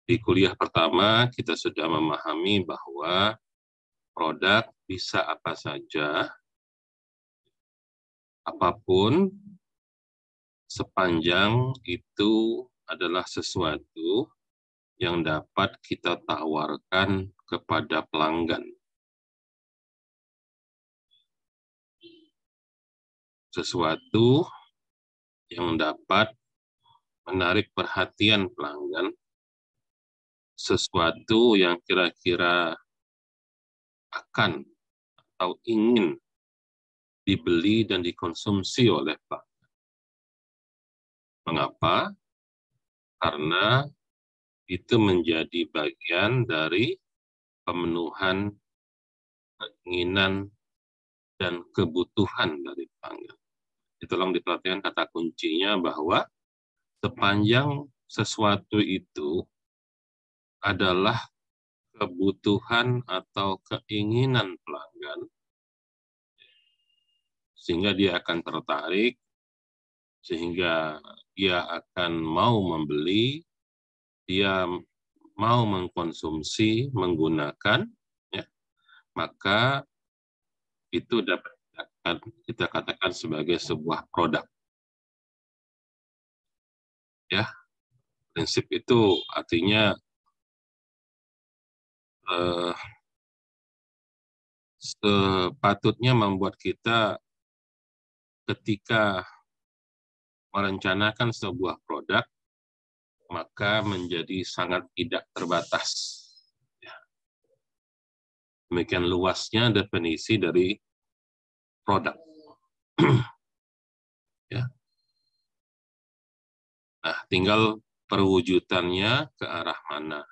Di kuliah pertama kita sudah memahami bahwa produk bisa apa saja, apapun, sepanjang itu adalah sesuatu yang dapat kita tawarkan kepada pelanggan. Sesuatu yang dapat menarik perhatian pelanggan, sesuatu yang kira-kira akan atau ingin dibeli dan dikonsumsi oleh pelanggan. Mengapa? Karena itu menjadi bagian dari pemenuhan keinginan dan kebutuhan dari pelanggan. Tolong diperhatikan kata kuncinya bahwa sepanjang sesuatu itu adalah kebutuhan atau keinginan pelanggan, sehingga dia akan tertarik, sehingga dia akan mau membeli, dia mau mengkonsumsi, menggunakan, ya, maka itu dapat kita katakan sebagai sebuah produk. Ya, prinsip itu artinya sepatutnya membuat kita ketika merencanakan sebuah produk, maka menjadi sangat tidak terbatas. Ya. Demikian luasnya definisi dari produk. Ya. Nah, tinggal perwujudannya ke arah mana.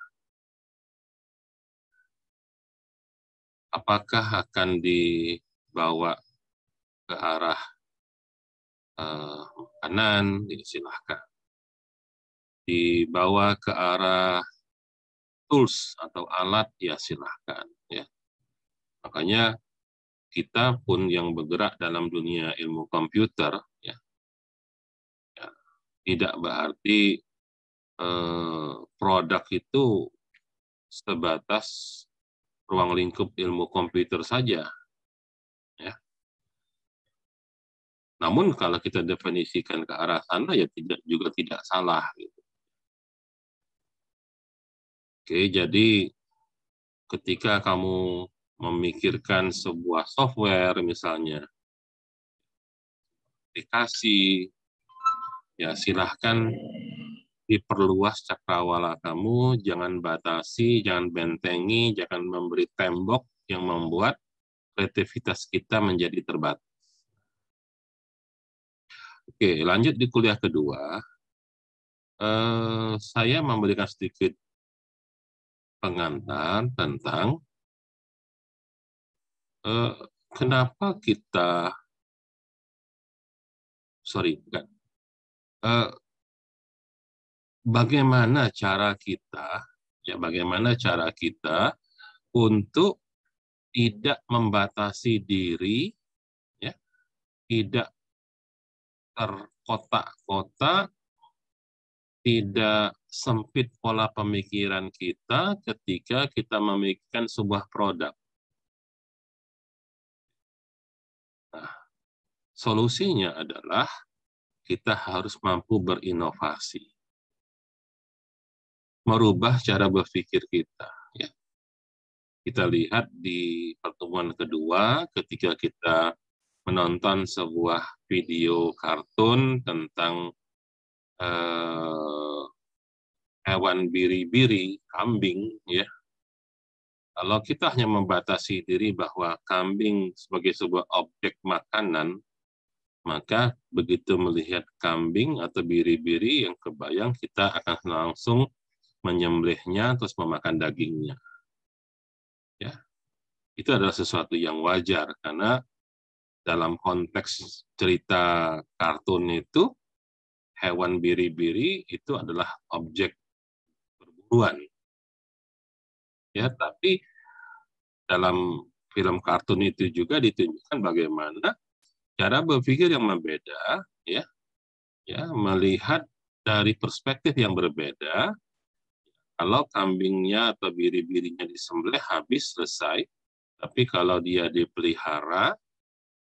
Apakah akan dibawa ke arah makanan, silahkan. Dibawa ke arah tools atau alat, ya silahkan. Ya. Makanya kita pun yang bergerak dalam dunia ilmu komputer, ya, ya tidak berarti produk itu sebatas ruang lingkup ilmu komputer saja. Ya. Namun kalau kita definisikan ke arah sana, ya juga tidak salah. Gitu. Oke, jadi ketika kamu memikirkan sebuah software misalnya, aplikasi, ya silahkan diperluas cakrawala kamu, jangan batasi, jangan bentengi, jangan memberi tembok yang membuat kreativitas kita menjadi terbatas. Oke, lanjut di kuliah kedua, saya memberikan sedikit pengantar tentang kenapa kita, bagaimana cara kita, ya bagaimana cara kita untuk tidak membatasi diri, ya, tidak terkotak-kotak, tidak sempit pola pemikiran kita ketika kita memikirkan sebuah produk. Nah, solusinya adalah kita harus mampu berinovasi, merubah cara berpikir kita. Ya. Kita lihat di pertemuan kedua ketika kita menonton sebuah video kartun tentang hewan biri-biri, kambing, ya. Kalau kita hanya membatasi diri bahwa kambing sebagai sebuah objek makanan, maka begitu melihat kambing atau biri-biri yang kebayang, kita akan langsung menyembelihnya terus memakan dagingnya. Ya, itu adalah sesuatu yang wajar karena dalam konteks cerita kartun itu hewan biri-biri itu adalah objek perburuan. Ya, tapi dalam film kartun itu juga ditunjukkan bagaimana cara berpikir yang berbeda, ya, melihat dari perspektif yang berbeda, Kalau kambingnya atau biri-birinya disembelih habis selesai, tapi kalau dia dipelihara,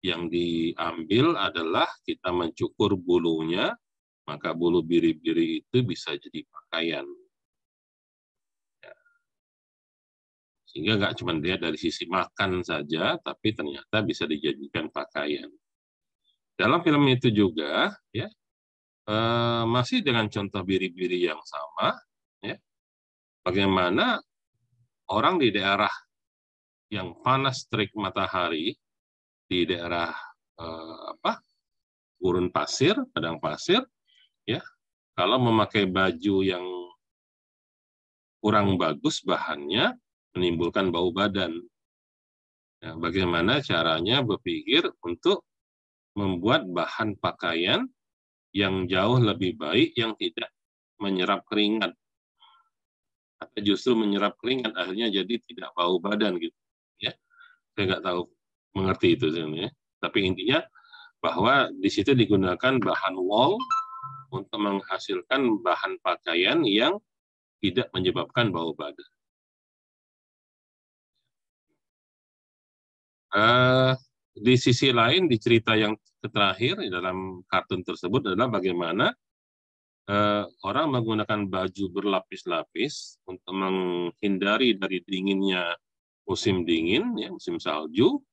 yang diambil adalah kita mencukur bulunya, maka bulu biri-biri itu bisa jadi pakaian. Ya. Sehingga nggak cuma dilihat dari sisi makan saja, tapi ternyata bisa dijadikan pakaian. Dalam film itu juga, ya, masih dengan contoh biri-biri yang sama, ya, bagaimana orang di daerah yang panas terik matahari, di daerah gurun pasir, padang pasir, ya, kalau memakai baju yang kurang bagus bahannya, menimbulkan bau badan. Ya, bagaimana caranya berpikir untuk membuat bahan pakaian yang jauh lebih baik, yang tidak menyerap keringat, atau justru menyerap keringat, akhirnya jadi tidak bau badan gitu. Ya, saya nggak tahu mengerti itu sebenarnya. Tapi intinya bahwa di situ digunakan bahan wool untuk menghasilkan bahan pakaian yang tidak menyebabkan bau badan. Di sisi lain, di cerita yang terakhir dalam kartun tersebut adalah bagaimana orang menggunakan baju berlapis-lapis untuk menghindari dari dinginnya musim dingin, ya, musim salju,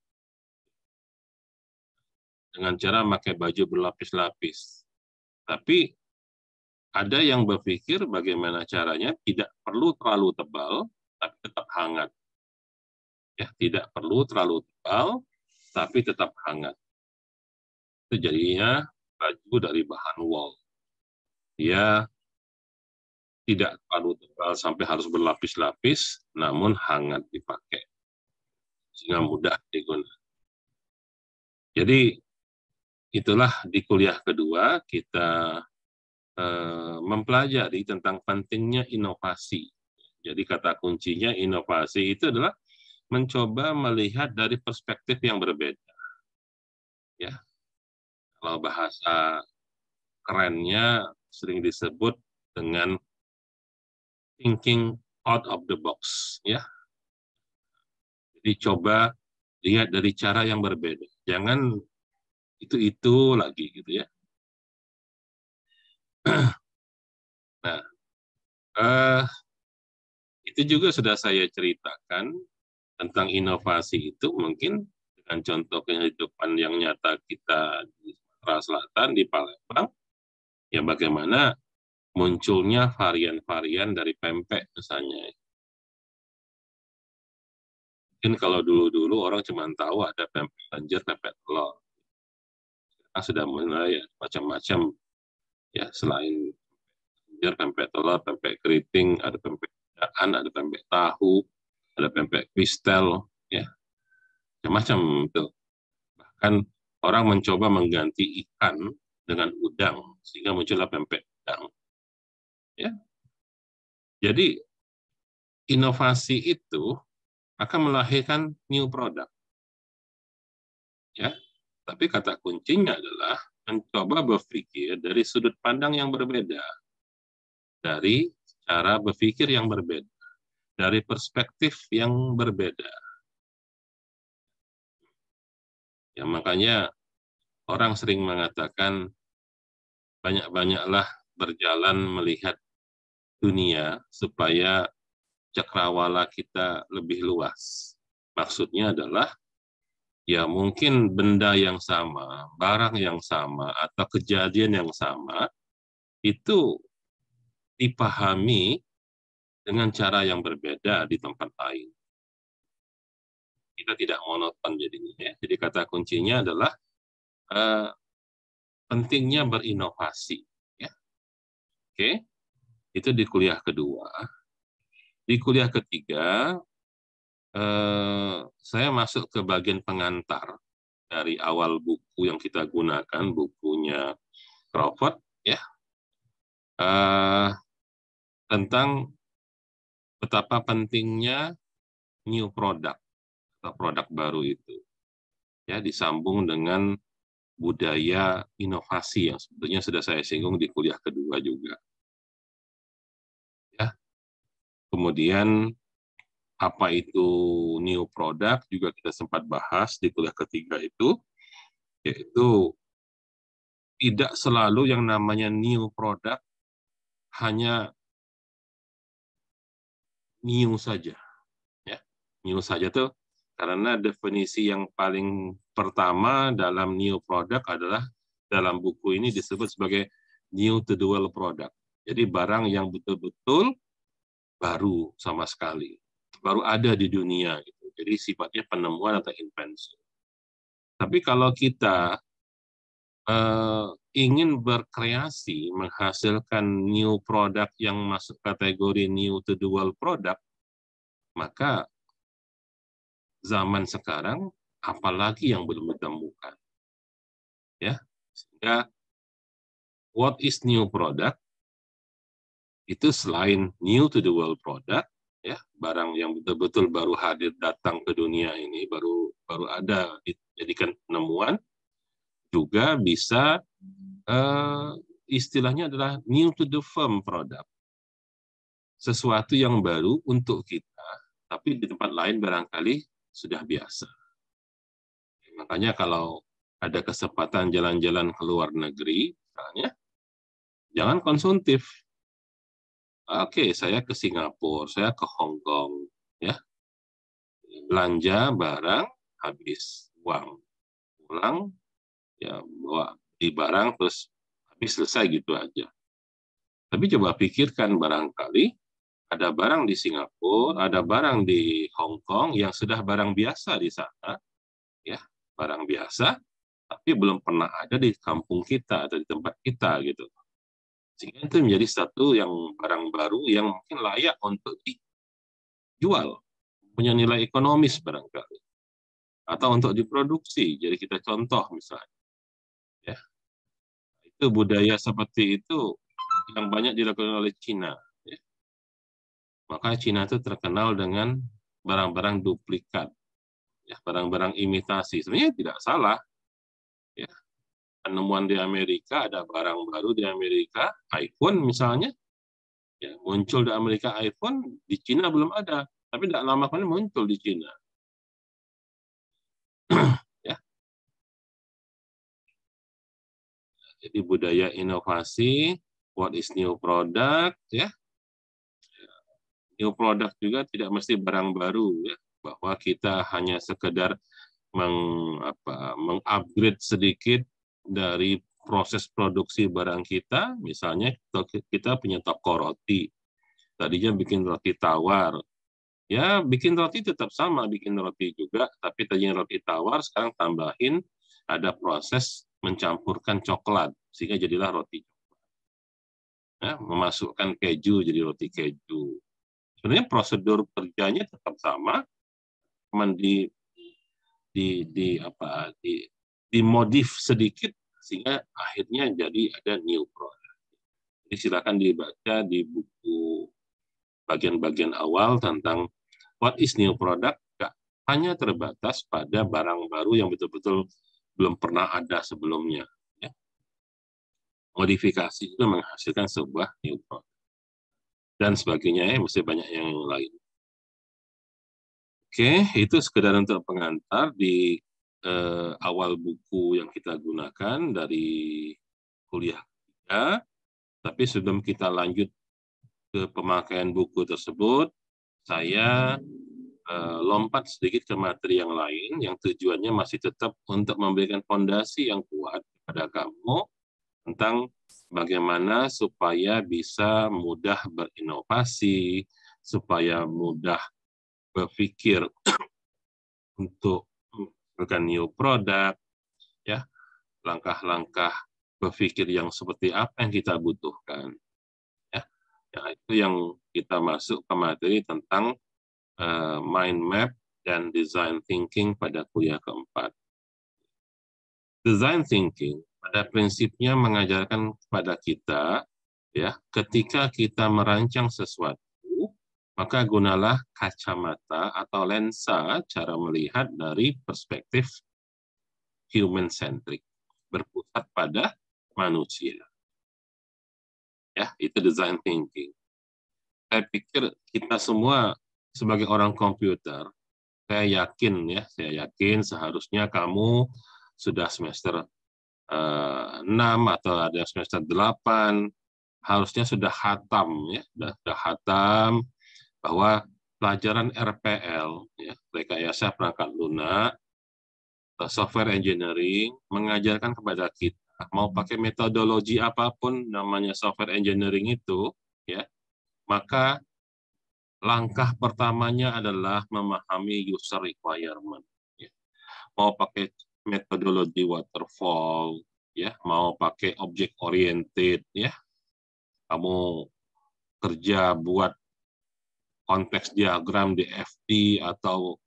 dengan cara memakai baju berlapis-lapis. Tapi ada yang berpikir bagaimana caranya tidak perlu terlalu tebal, tapi tetap hangat. Ya, tidak perlu terlalu tebal, tapi tetap hangat. Itu jadinya baju dari bahan wool. Dia tidak terlalu tebal sampai harus berlapis-lapis, namun hangat dipakai, sehingga mudah digunakan. Jadi itulah di kuliah kedua kita mempelajari tentang pentingnya inovasi. Jadi kata kuncinya inovasi itu adalah mencoba melihat dari perspektif yang berbeda. Ya, kalau bahasa kerennya sering disebut dengan thinking out of the box. Ya, jadi coba lihat dari cara yang berbeda. Jangan itu lagi gitu ya. Nah, itu juga sudah saya ceritakan tentang inovasi itu mungkin dengan contoh kehidupan yang nyata kita di Sumatera Selatan, di Palembang, ya bagaimana munculnya varian-varian dari pempek misalnya. Mungkin kalau dulu-dulu orang cuma tahu ada pempek banjir, pempek telur. Sekarang sudah mulai ya, macam-macam, ya, selain banjir, pempek telur, pempek keriting, ada pempek daan, ada pempek tahu, ada pempek pistel, ya, macam-macam itu. Bahkan orang mencoba mengganti ikan dengan udang sehingga muncullah pempek udang. Ya, jadi inovasi itu akan melahirkan new product. Ya, tapi kata kuncinya adalah mencoba berpikir dari sudut pandang yang berbeda, dari cara berpikir yang berbeda, dari perspektif yang berbeda. Ya, makanya orang sering mengatakan banyak-banyaklah berjalan melihat dunia supaya cakrawala kita lebih luas. Maksudnya adalah ya mungkin benda yang sama, barang yang sama, atau kejadian yang sama itu dipahami dengan cara yang berbeda di tempat lain. Kita tidak monoton jadinya. Ya. Jadi kata kuncinya adalah pentingnya berinovasi. Ya. Oke, itu di kuliah kedua. Di kuliah ketiga, saya masuk ke bagian pengantar dari awal buku yang kita gunakan, bukunya Crawford, ya, tentang betapa pentingnya new product atau produk baru itu, ya, disambung dengan budaya inovasi yang sebetulnya sudah saya singgung di kuliah kedua juga. Ya, Kemudian apa itu new product juga kita sempat bahas di kuliah ketiga itu, yaitu tidak selalu yang namanya new product hanya new saja, ya. New saja tuh karena definisi yang paling pertama dalam new product adalah dalam buku ini disebut sebagai new to the world product. Jadi barang yang betul-betul baru sama sekali, baru ada di dunia gitu. Jadi sifatnya penemuan atau invensi. Tapi kalau kita ingin berkreasi menghasilkan new product yang masuk kategori new to the world product, maka zaman sekarang apalagi yang belum ditemukan, ya. Sehingga what is new product itu selain new to the world product, ya, barang yang betul-betul baru hadir datang ke dunia ini, baru ada dijadikan penemuan, juga bisa istilahnya adalah new to the firm product. Sesuatu yang baru untuk kita, tapi di tempat lain barangkali sudah biasa. Makanya kalau ada kesempatan jalan-jalan ke luar negeri, misalnya, jangan konsumtif. Oke, saya ke Singapura, saya ke Hong Kong, ya, belanja barang, habis uang, pulang, ya bawa di barang terus habis, selesai gitu aja. Tapi coba pikirkan, barangkali ada barang di Singapura, ada barang di Hong Kong yang sudah barang biasa di sana, ya, barang biasa, tapi belum pernah ada di kampung kita atau di tempat kita gitu. Sehingga itu menjadi satu yang barang baru yang mungkin layak untuk dijual, punya nilai ekonomis barangkali, atau untuk diproduksi. Jadi kita contoh misalnya, ya, itu budaya seperti itu yang banyak dilakukan oleh Cina. Ya. Maka Cina itu terkenal dengan barang-barang duplikat, ya, barang-barang imitasi. Sebenarnya tidak salah. Ya. Penemuan di Amerika, ada barang baru di Amerika, iPhone misalnya, ya, muncul di Amerika iPhone, di Cina belum ada, tapi tidak lama kemudian muncul di Cina. Ya. Jadi budaya inovasi, what is new product, ya. New product juga tidak mesti barang baru, ya, bahwa kita hanya sekedar mengupgrade sedikit dari proses produksi barang kita. Misalnya kita punya toko roti, tadinya bikin roti tawar, ya bikin roti tetap sama, bikin roti juga, tapi tadinya roti tawar, sekarang tambahin ada proses mencampurkan coklat, sehingga jadilah roti. Ya, memasukkan keju jadi roti keju. Sebenarnya prosedur kerjanya tetap sama, cuman dimodif sedikit sehingga akhirnya jadi ada new product. Jadi silakan dibaca di buku bagian-bagian awal tentang what is new product, nggak hanya terbatas pada barang baru yang betul-betul belum pernah ada sebelumnya. Ya. Modifikasi itu menghasilkan sebuah new product. Dan sebagainya, ya, masih banyak yang lain. Oke, itu sekedar untuk pengantar di awal buku yang kita gunakan dari kuliah kita. Tapi sebelum kita lanjut ke pemakaian buku tersebut, saya lompat sedikit ke materi yang lain yang tujuannya masih tetap untuk memberikan fondasi yang kuat kepada kamu tentang bagaimana supaya bisa mudah berinovasi, supaya mudah berpikir untuk menghasilkan new product, ya, langkah-langkah berpikir yang seperti apa yang kita butuhkan, ya. Ya, itu yang kita masuk ke materi tentang mind map dan design thinking pada kuliah keempat. Design thinking pada prinsipnya mengajarkan kepada kita, ya, ketika kita merancang sesuatu, maka gunalah kacamata atau lensa cara melihat dari perspektif human-centric, berpusat pada manusia. Ya, itu design thinking. Saya pikir kita semua sebagai orang komputer, saya yakin seharusnya kamu sudah semester 6 atau ada semester 8, harusnya sudah khatam ya, sudah khatam bahwa pelajaran RPL ya, rekayasa perangkat lunak, software engineering mengajarkan kepada kita mau pakai metodologi apapun namanya software engineering itu ya, maka langkah pertamanya adalah memahami user requirement. Ya. Mau pakai metodologi waterfall, ya, mau pakai object oriented, ya, kamu kerja buat konteks diagram DFT atau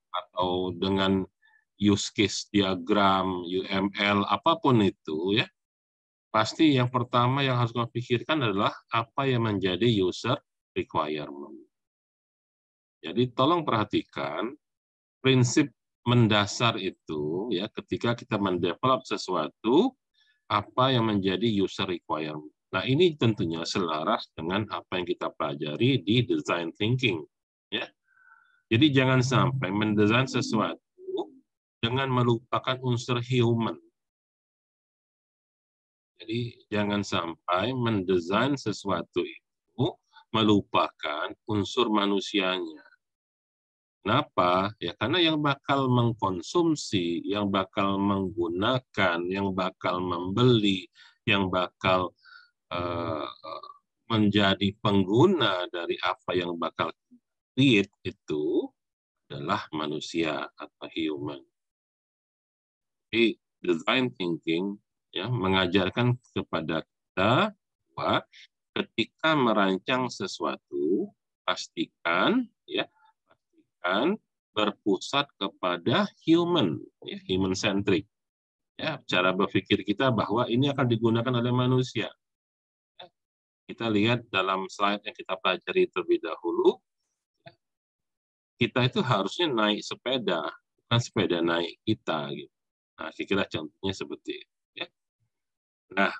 dengan use case diagram UML apapun itu, ya, pasti yang pertama yang harus kamu pikirkan adalah apa yang menjadi user requirement. Jadi tolong perhatikan prinsip mendasar itu ya ketika kita mendevelop sesuatu apa yang menjadi user requirement. Nah, ini tentunya selaras dengan apa yang kita pelajari di design thinking ya. Jadi jangan sampai mendesain sesuatu dengan melupakan unsur human. Jadi jangan sampai mendesain sesuatu itu melupakan unsur manusianya. Kenapa? Ya karena yang bakal mengkonsumsi, yang bakal menggunakan, yang bakal membeli, yang bakal menjadi pengguna dari apa yang bakal create itu adalah manusia atau human. Jadi design thinking ya mengajarkan kepada kita bahwa ketika merancang sesuatu pastikan berpusat kepada human, ya, human centric. Ya, cara berpikir kita bahwa ini akan digunakan oleh manusia. Ya, kita lihat dalam slide yang kita pelajari terlebih dahulu, ya, kita itu harusnya naik sepeda, bukan sepeda naik kita. Gitu. Nah, kira-kira contohnya seperti itu. Ya. Nah,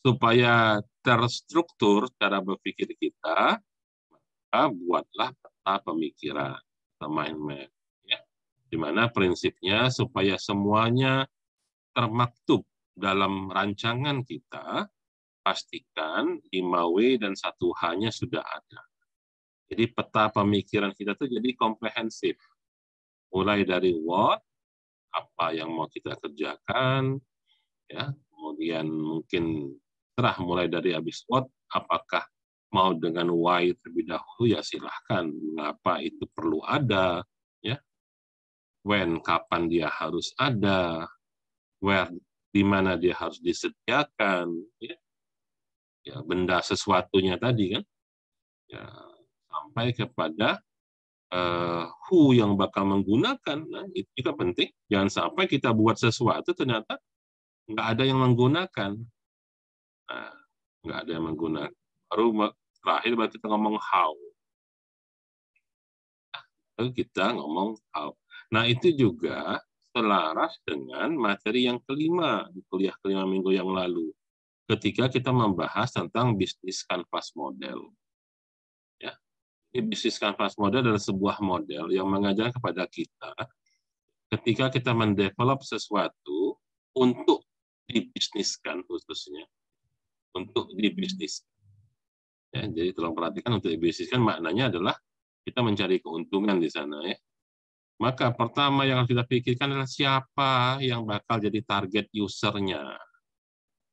supaya terstruktur cara berpikir kita, maka buatlah peta pemikiran atau mind map. Ya. Di mana prinsipnya supaya semuanya termaktub dalam rancangan kita, pastikan 5W dan 1H-nya sudah ada. Jadi peta pemikiran kita itu jadi komprehensif. Mulai dari what, apa yang mau kita kerjakan, ya, kemudian mungkin mulai dari habis what, apakah mau dengan why terlebih dahulu, ya silahkan. Mengapa itu perlu ada, ya, when, kapan dia harus ada, where, di mana dia harus disediakan, ya, ya benda sesuatunya tadi kan, ya, sampai kepada who yang bakal menggunakan. Nah, itu juga penting. Jangan sampai kita buat sesuatu ternyata nggak ada yang menggunakan. Nah, nggak ada yang menggunakan. Baru terakhir baru kita ngomong how. Lalu kita ngomong how. Nah, itu juga selaras dengan materi yang kelima di kuliah kelima minggu yang lalu. Ketika kita membahas tentang bisnis kanvas model. Ya. Ini bisnis kanvas model adalah sebuah model yang mengajarkan kepada kita ketika kita mendevelop sesuatu untuk dibisniskan khususnya. Untuk dibisniskan. Ya, jadi tolong perhatikan untuk dibisniskan maknanya adalah kita mencari keuntungan di sana ya. Maka pertama yang harus kita pikirkan adalah siapa yang bakal jadi target usernya.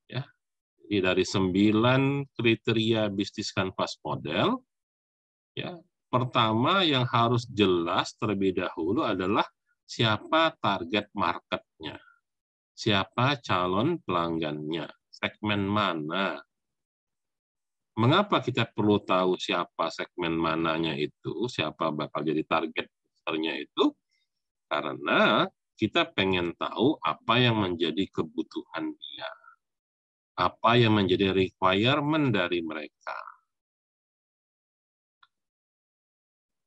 Ya. Jadi dari 9 kriteria bisnis kanvas model, ya, pertama yang harus jelas terlebih dahulu adalah siapa target marketnya, siapa calon pelanggannya, segmen mana. Mengapa kita perlu tahu siapa segmen mananya itu, siapa bakal jadi target usernya itu? Karena kita pengen tahu apa yang menjadi kebutuhan dia, apa yang menjadi requirement dari mereka.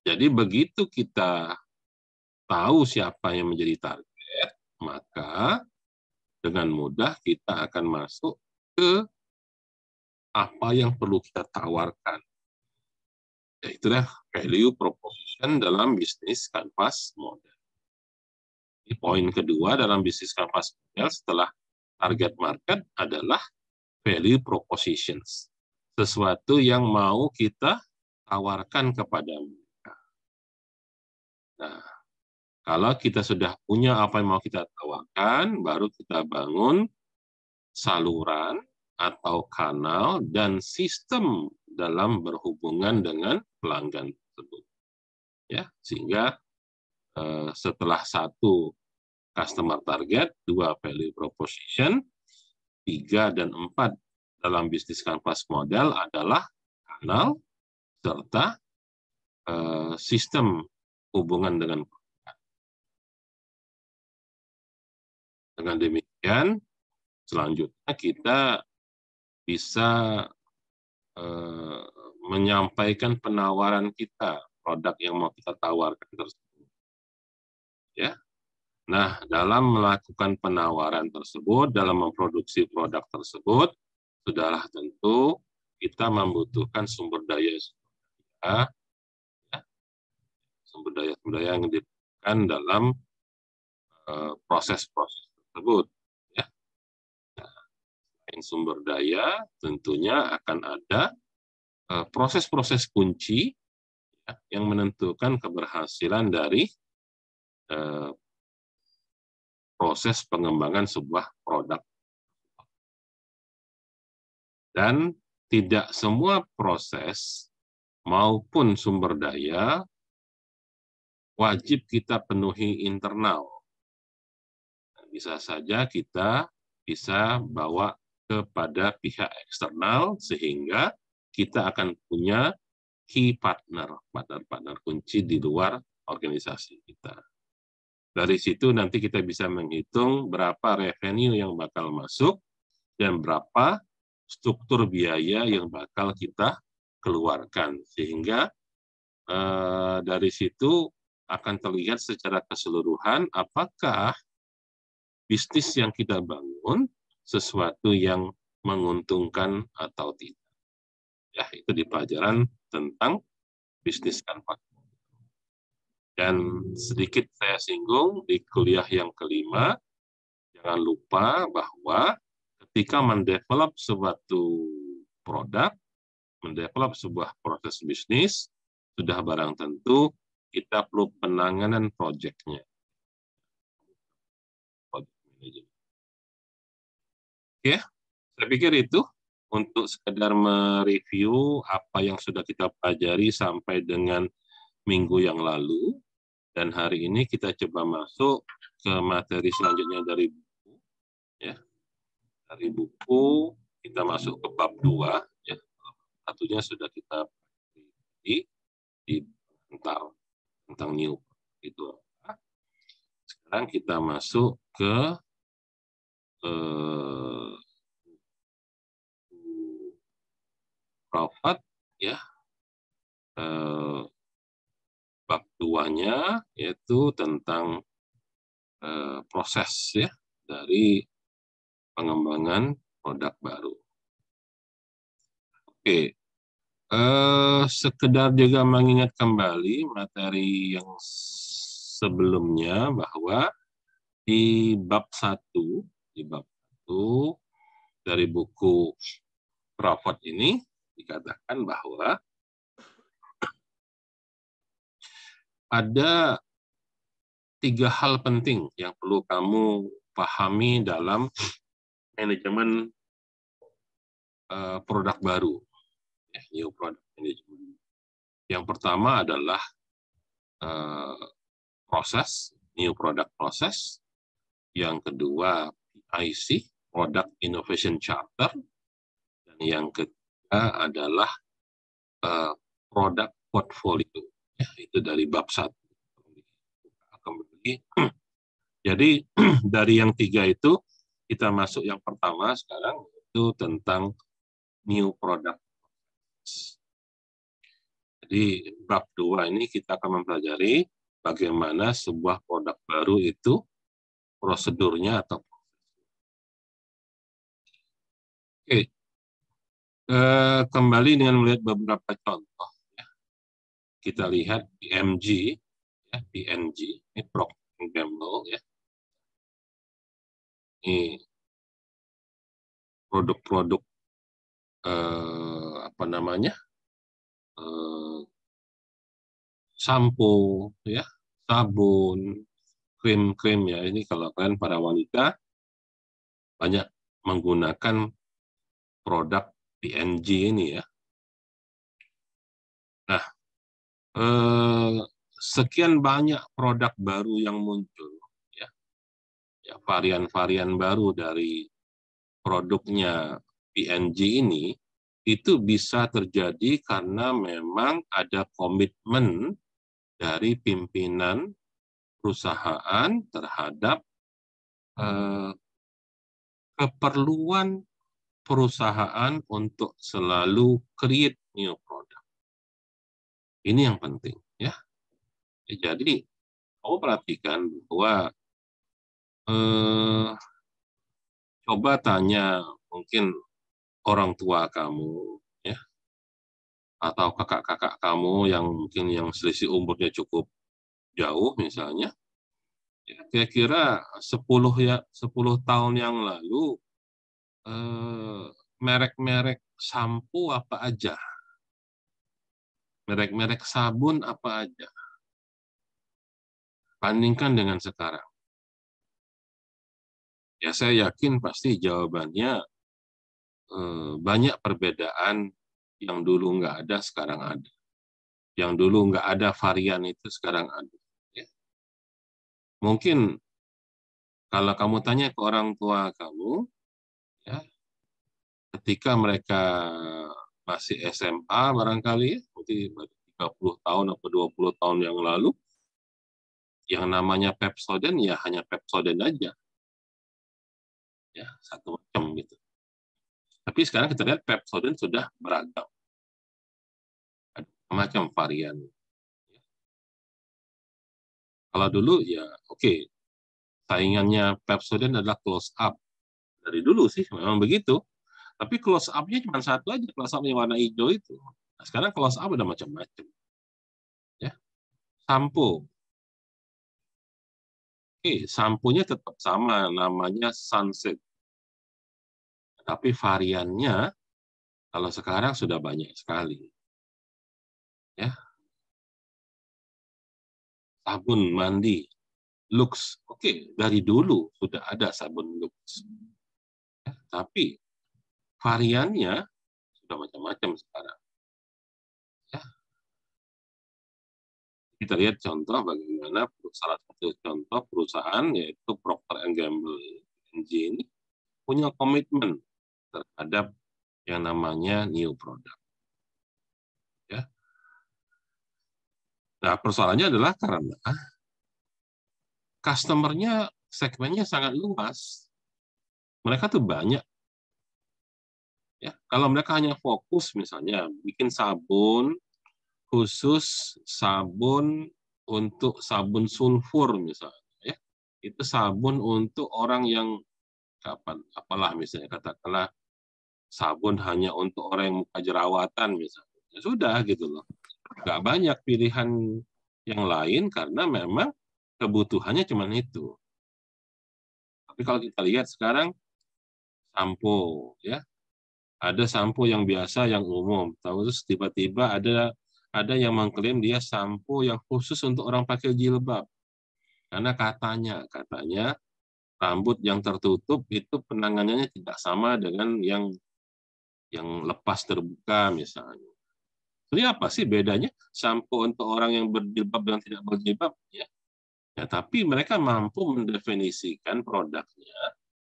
Jadi begitu kita tahu siapa yang menjadi target, maka dengan mudah kita akan masuk ke apa yang perlu kita tawarkan. Ya, itulah value proposition dalam bisnis kanvas model. Di poin kedua dalam bisnis kanvas model setelah target market adalah value propositions. Sesuatu yang mau kita tawarkan kepada mereka. Nah, kalau kita sudah punya apa yang mau kita tawarkan, baru kita bangun saluran atau kanal dan sistem dalam berhubungan dengan pelanggan tersebut. Ya, sehingga setelah satu customer target, 2 value proposition, 3 dan 4 dalam bisnis kanvas model adalah kanal serta sistem hubungan dengan pelanggan. Dengan demikian, selanjutnya kita bisa menyampaikan penawaran kita, produk yang mau kita tawarkan tersebut. Ya. Nah, dalam melakukan penawaran tersebut, dalam memproduksi produk tersebut, sudahlah tentu kita membutuhkan sumber daya yang dibutuhkan dalam proses-proses tersebut. Ya. Nah, selain sumber daya, tentunya akan ada proses-proses kunci yang menentukan keberhasilan dari proses pengembangan sebuah produk. Dan tidak semua proses maupun sumber daya wajib kita penuhi internal. Bisa saja kita bisa bawa kepada pihak eksternal sehingga kita akan punya key partner kunci di luar organisasi kita. Dari situ nanti kita bisa menghitung berapa revenue yang bakal masuk dan berapa struktur biaya yang bakal kita keluarkan. Sehingga dari situ akan terlihat secara keseluruhan apakah bisnis yang kita bangun sesuatu yang menguntungkan atau tidak. Ya, itu di pelajaran tentang bisnis kanvas. Dan sedikit saya singgung di kuliah yang kelima, jangan lupa bahwa ketika mendevelop suatu produk, mendevelop sebuah proses bisnis, sudah barang tentu kita perlu penanganan proyeknya. Oke, saya pikir itu untuk sekedar mereview apa yang sudah kita pelajari sampai dengan minggu yang lalu. Dan hari ini kita coba masuk ke materi selanjutnya dari buku. Ya. Dari buku kita masuk ke bab 2. Ya. Satunya sudah kita di tentang new itu. Sekarang kita masuk ke profit, ya. Bab 2-nya yaitu tentang proses ya dari pengembangan produk baru. Oke, sekedar juga mengingat kembali materi yang sebelumnya bahwa di bab 1 dari buku Crawford ini dikatakan bahwa ada 3 hal penting yang perlu kamu pahami dalam manajemen produk baru, new product management. Yang pertama adalah proses, new product process. Yang kedua PIC, Product Innovation Charter. Dan yang ketiga adalah product portfolio. Ya, itu dari bab 1. Jadi dari yang 3 itu kita masuk yang pertama sekarang itu tentang new product. Jadi bab 2 ini kita akan mempelajari bagaimana sebuah produk baru itu prosedurnya atau Oke. Kembali dengan melihat beberapa contoh. kita lihat PMG, ya, PNG, ini Procter & Gamble, ya. Ini produk-produk apa namanya, sampo, ya, sabun, krim-krim, ya. Ini kalau kalian para wanita banyak menggunakan produk PNG ini, ya. Nah, sekian banyak produk baru yang muncul, ya, ya, varian-varian baru dari produknya PNG ini, itu bisa terjadi karena memang ada komitmen dari pimpinan perusahaan terhadap keperluan perusahaan untuk selalu create new product. Ini yang penting, ya. Jadi kamu perhatikan bahwa coba tanya mungkin orang tua kamu, ya, atau kakak-kakak kamu yang mungkin yang selisih umurnya cukup jauh misalnya, ya, kira-kira 10 tahun yang lalu merek-merek sampo apa aja, merek-merek sabun apa aja, bandingkan dengan sekarang. Ya saya yakin pasti jawabannya banyak perbedaan. Yang dulu nggak ada sekarang ada, yang dulu nggak ada varian itu sekarang ada, ya. Mungkin kalau kamu tanya ke orang tua kamu, ya, ketika mereka masih SMA barangkali, mungkin 30 tahun atau 20 tahun yang lalu, yang namanya Pepsodent ya hanya Pepsodent aja, ya, satu macam gitu. Tapi sekarang kita lihat Pepsodent sudah beragam, ada macam varian. Kalau dulu ya oke, saingannya Pepsodent adalah Close Up. Dari dulu sih memang begitu. Tapi close up-nya cuma satu aja, close up yang warna hijau itu. Nah, sekarang close up ada macam-macam. Ya. Sampo. Oke, samponya tetap sama, namanya Sunset. Tapi variannya kalau sekarang sudah banyak sekali. Ya. Sabun mandi, Lux. Oke, dari dulu sudah ada sabun Lux. Ya, tapi variannya sudah macam-macam sekarang. Ya. Kita lihat contoh bagaimana salah satu contoh perusahaan yaitu Procter & Gamble ini punya komitmen terhadap yang namanya new product. Ya. Nah, persoalannya adalah karena customer-nya segmennya sangat luas. Mereka tuh banyak. Ya, kalau mereka hanya fokus misalnya bikin sabun khusus sabun untuk sabun sulfur misalnya, ya. Itu sabun untuk orang yang kapan apalah misalnya katakanlah sabun hanya untuk orang yang muka jerawatan misalnya. Ya sudah gitu loh. Nggak banyak pilihan yang lain karena memang kebutuhannya cuma itu. Tapi kalau kita lihat sekarang sampo, ya, ada sampo yang biasa yang umum, terus tiba-tiba ada yang mengklaim dia sampo yang khusus untuk orang pakai jilbab. Karena katanya rambut yang tertutup itu penanganannya tidak sama dengan yang lepas terbuka misalnya. Jadi apa sih bedanya sampo untuk orang yang berjilbab dan tidak berjilbab? Ya, ya, tapi mereka mampu mendefinisikan produknya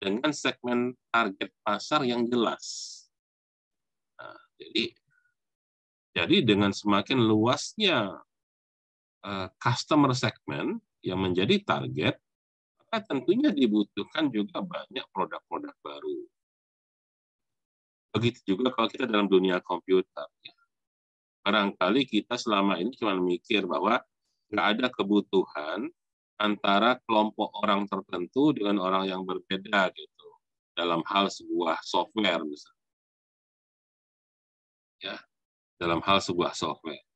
dengan segmen target pasar yang jelas. Nah, jadi dengan semakin luasnya customer segment yang menjadi target, maka tentunya dibutuhkan juga banyak produk-produk baru. Begitu juga kalau kita dalam dunia komputer. Ya. Barangkali kita selama ini cuma mikir bahwa nggak ada kebutuhan antara kelompok orang tertentu dengan orang yang berbeda gitu dalam hal sebuah software misalnya, ya, dalam hal sebuah software.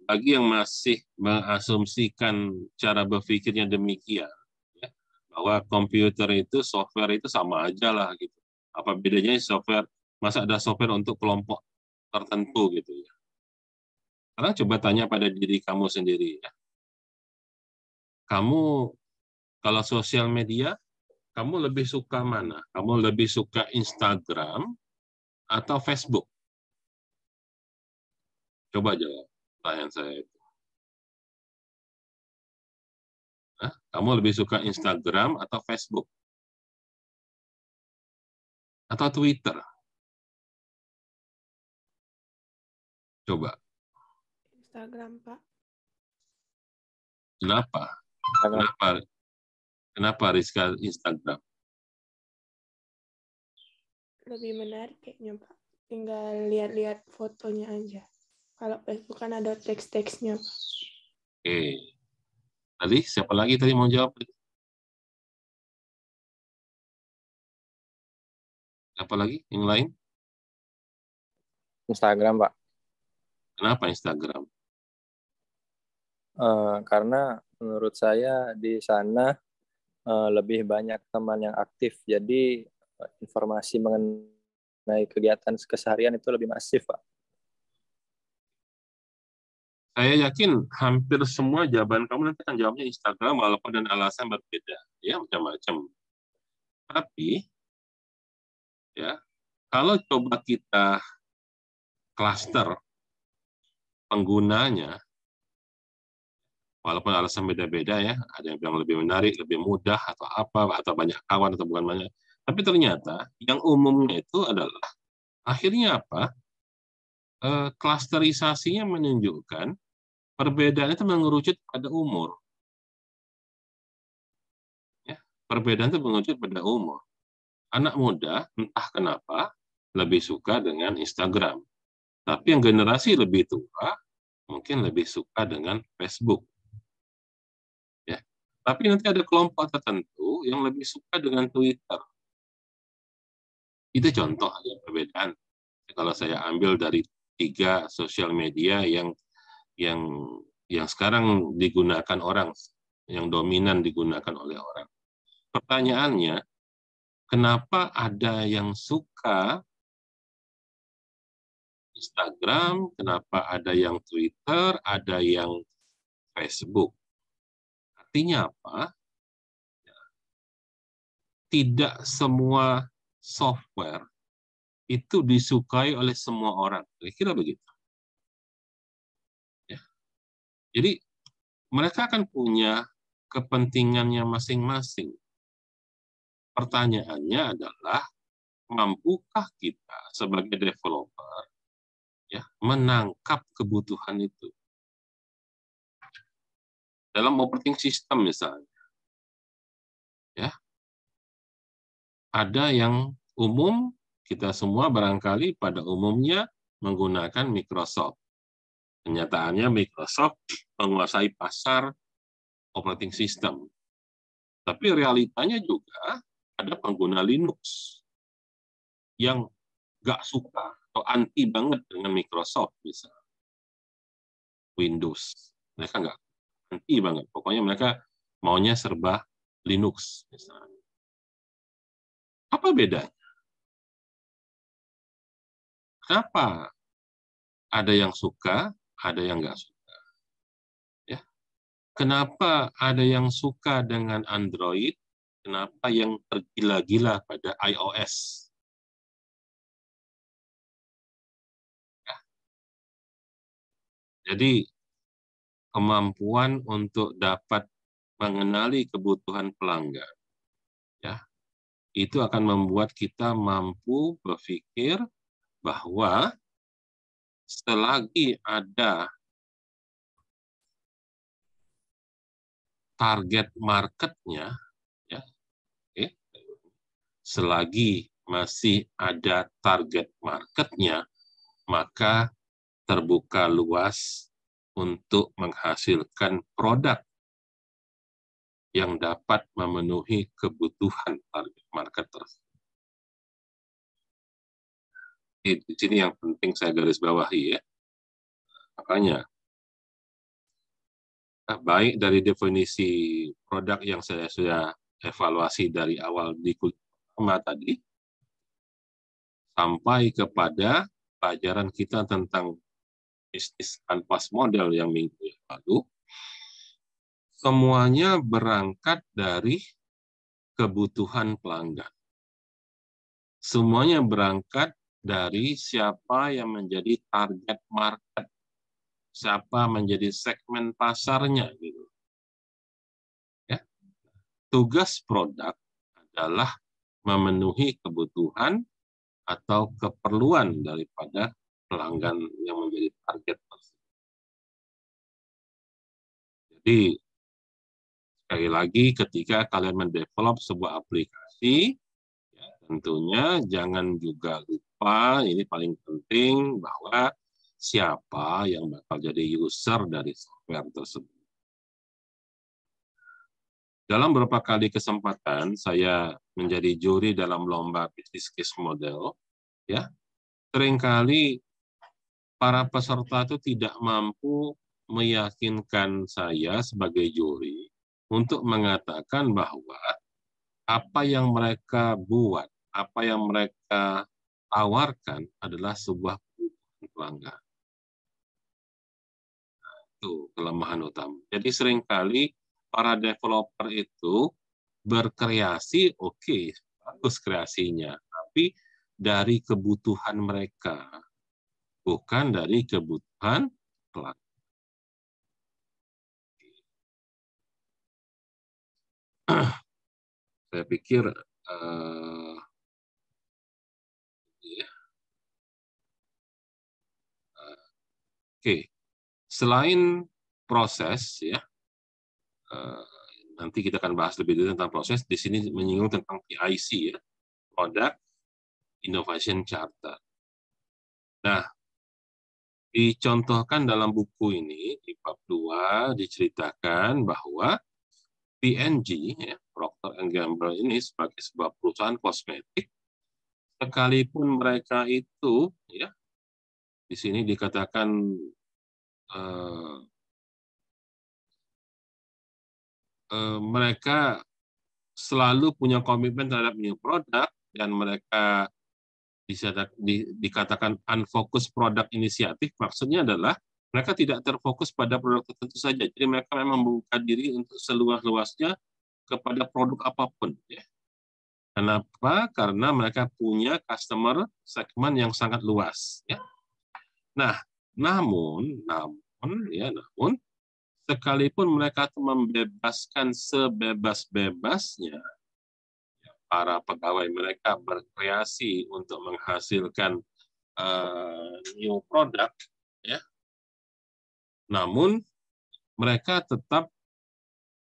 bagi yang masih mengasumsikan cara berpikirnya demikian, ya, bahwa komputer itu, software itu sama aja lah gitu. Apa bedanya software? Masa ada software untuk kelompok tertentu gitu ya? Sekarang coba tanya pada diri kamu sendiri ya. Kamu kalau sosial media, kamu lebih suka mana? Kamu lebih suka Instagram atau Facebook? Coba jawab pertanyaan saya itu. Hah? Kamu lebih suka Instagram atau Facebook? Atau Twitter? Coba. Instagram, Pak. Kenapa? Instagram. Kenapa? Kenapa Rizka Instagram? Lebih menarik kayaknya, Pak. Tinggal lihat-lihat fotonya aja. Kalau Facebook kan ada teks-teksnya, Pak. Oke. Tadi siapa lagi tadi mau jawab? Apa lagi? Yang lain? Instagram, Pak. Kenapa Instagram? Karena menurut saya di sana lebih banyak teman yang aktif. Jadi informasi mengenai kegiatan keseharian itu lebih masif, Pak. Saya yakin hampir semua jawaban kamu nanti akan jawabnya Instagram walaupun dengan alasan berbeda. Ya, macam-macam. Tapi, ya, kalau coba kita klaster penggunanya, walaupun alasan beda-beda ya, ada yang bilang lebih menarik, lebih mudah, atau apa, atau banyak kawan, atau bukan banyak. Tapi ternyata yang umumnya itu adalah, akhirnya apa? Klasterisasinya menunjukkan perbedaan itu mengerucut pada umur. Ya, perbedaan itu mengerucut pada umur. Anak muda, entah kenapa, lebih suka dengan Instagram. Tapi yang generasi lebih tua, mungkin lebih suka dengan Facebook. Ya. Tapi nanti ada kelompok tertentu yang lebih suka dengan Twitter. Itu contoh aja perbedaan. Kalau saya ambil dari 3 sosial media yang yang sekarang digunakan orang, yang dominan digunakan oleh orang. Pertanyaannya, kenapa ada yang suka Instagram, kenapa ada yang Twitter, ada yang Facebook? Artinya apa? Tidak semua software itu disukai oleh semua orang. Kira-kira begitu. Ya. Jadi mereka akan punya kepentingannya masing-masing. Pertanyaannya adalah, mampukah kita sebagai developer ya menangkap kebutuhan itu? Dalam operating system misalnya, ya ada yang umum, kita semua barangkali pada umumnya menggunakan Microsoft. Kenyataannya Microsoft menguasai pasar operating system. Tapi realitanya juga ada pengguna Linux yang nggak suka atau anti banget dengan Microsoft, misalnya Windows. Mereka nggak anti banget. Pokoknya mereka maunya serba Linux, misalnya. Apa bedanya? Kenapa ada yang suka, ada yang nggak suka? Ya. Kenapa ada yang suka dengan Android? Kenapa yang tergila-gila pada iOS? Ya. Jadi kemampuan untuk dapat mengenali kebutuhan pelanggan, ya, itu akan membuat kita mampu berpikir bahwa selagi ada target marketnya, ya, selagi masih ada target marketnya, maka terbuka luas untuk menghasilkan produk yang dapat memenuhi kebutuhan target market tersebut. Di sini yang penting saya garis bawahi ya. Makanya baik dari definisi produk yang saya sudah evaluasi dari awal di kuliah pertama tadi, sampai kepada pelajaran kita tentang bisnis kanvas model yang minggu yang lalu, semuanya berangkat dari kebutuhan pelanggan. Semuanya berangkat dari siapa yang menjadi target market, siapa menjadi segmen pasarnya gitu. Ya. Tugas produk adalah memenuhi kebutuhan atau keperluan daripada pelanggan yang menjadi target tersebut. Jadi sekali lagi ketika kalian mendevelop sebuah aplikasi, ya, tentunya jangan juga lupa, ini paling penting, bahwa siapa yang bakal jadi user dari software tersebut. Dalam beberapa kali kesempatan saya menjadi juri dalam lomba business case model, ya, seringkali para peserta itu tidak mampu meyakinkan saya sebagai juri untuk mengatakan bahwa apa yang mereka buat, apa yang mereka tawarkan adalah sebuah kebutuhan pelanggan. Itu kelemahan utama. Jadi seringkali para developer itu berkreasi, oke, bagus kreasinya, tapi dari kebutuhan mereka, bukan dari kebutuhan pelanggan. Saya pikir oke. Selain proses, ya, nanti kita akan bahas lebih detail tentang proses. Di sini menyinggung tentang PIC, ya, Product Innovation Charter. Nah, dicontohkan dalam buku ini di bab 2 diceritakan bahwa P&G, ya, Procter & Gamble ini sebagai sebuah perusahaan kosmetik, sekalipun mereka itu, ya, di sini dikatakan mereka selalu punya komitmen terhadap new product dan mereka dikatakan unfocused product inisiatif, maksudnya adalah mereka tidak terfokus pada produk tertentu saja. Jadi mereka memang membuka diri untuk seluas-luasnya kepada produk apapun. Ya. Kenapa? Karena mereka punya customer segmen yang sangat luas. Ya. Nah, namun sekalipun mereka membebaskan sebebas-bebasnya para pegawai mereka berkreasi untuk menghasilkan new product, ya, namun mereka tetap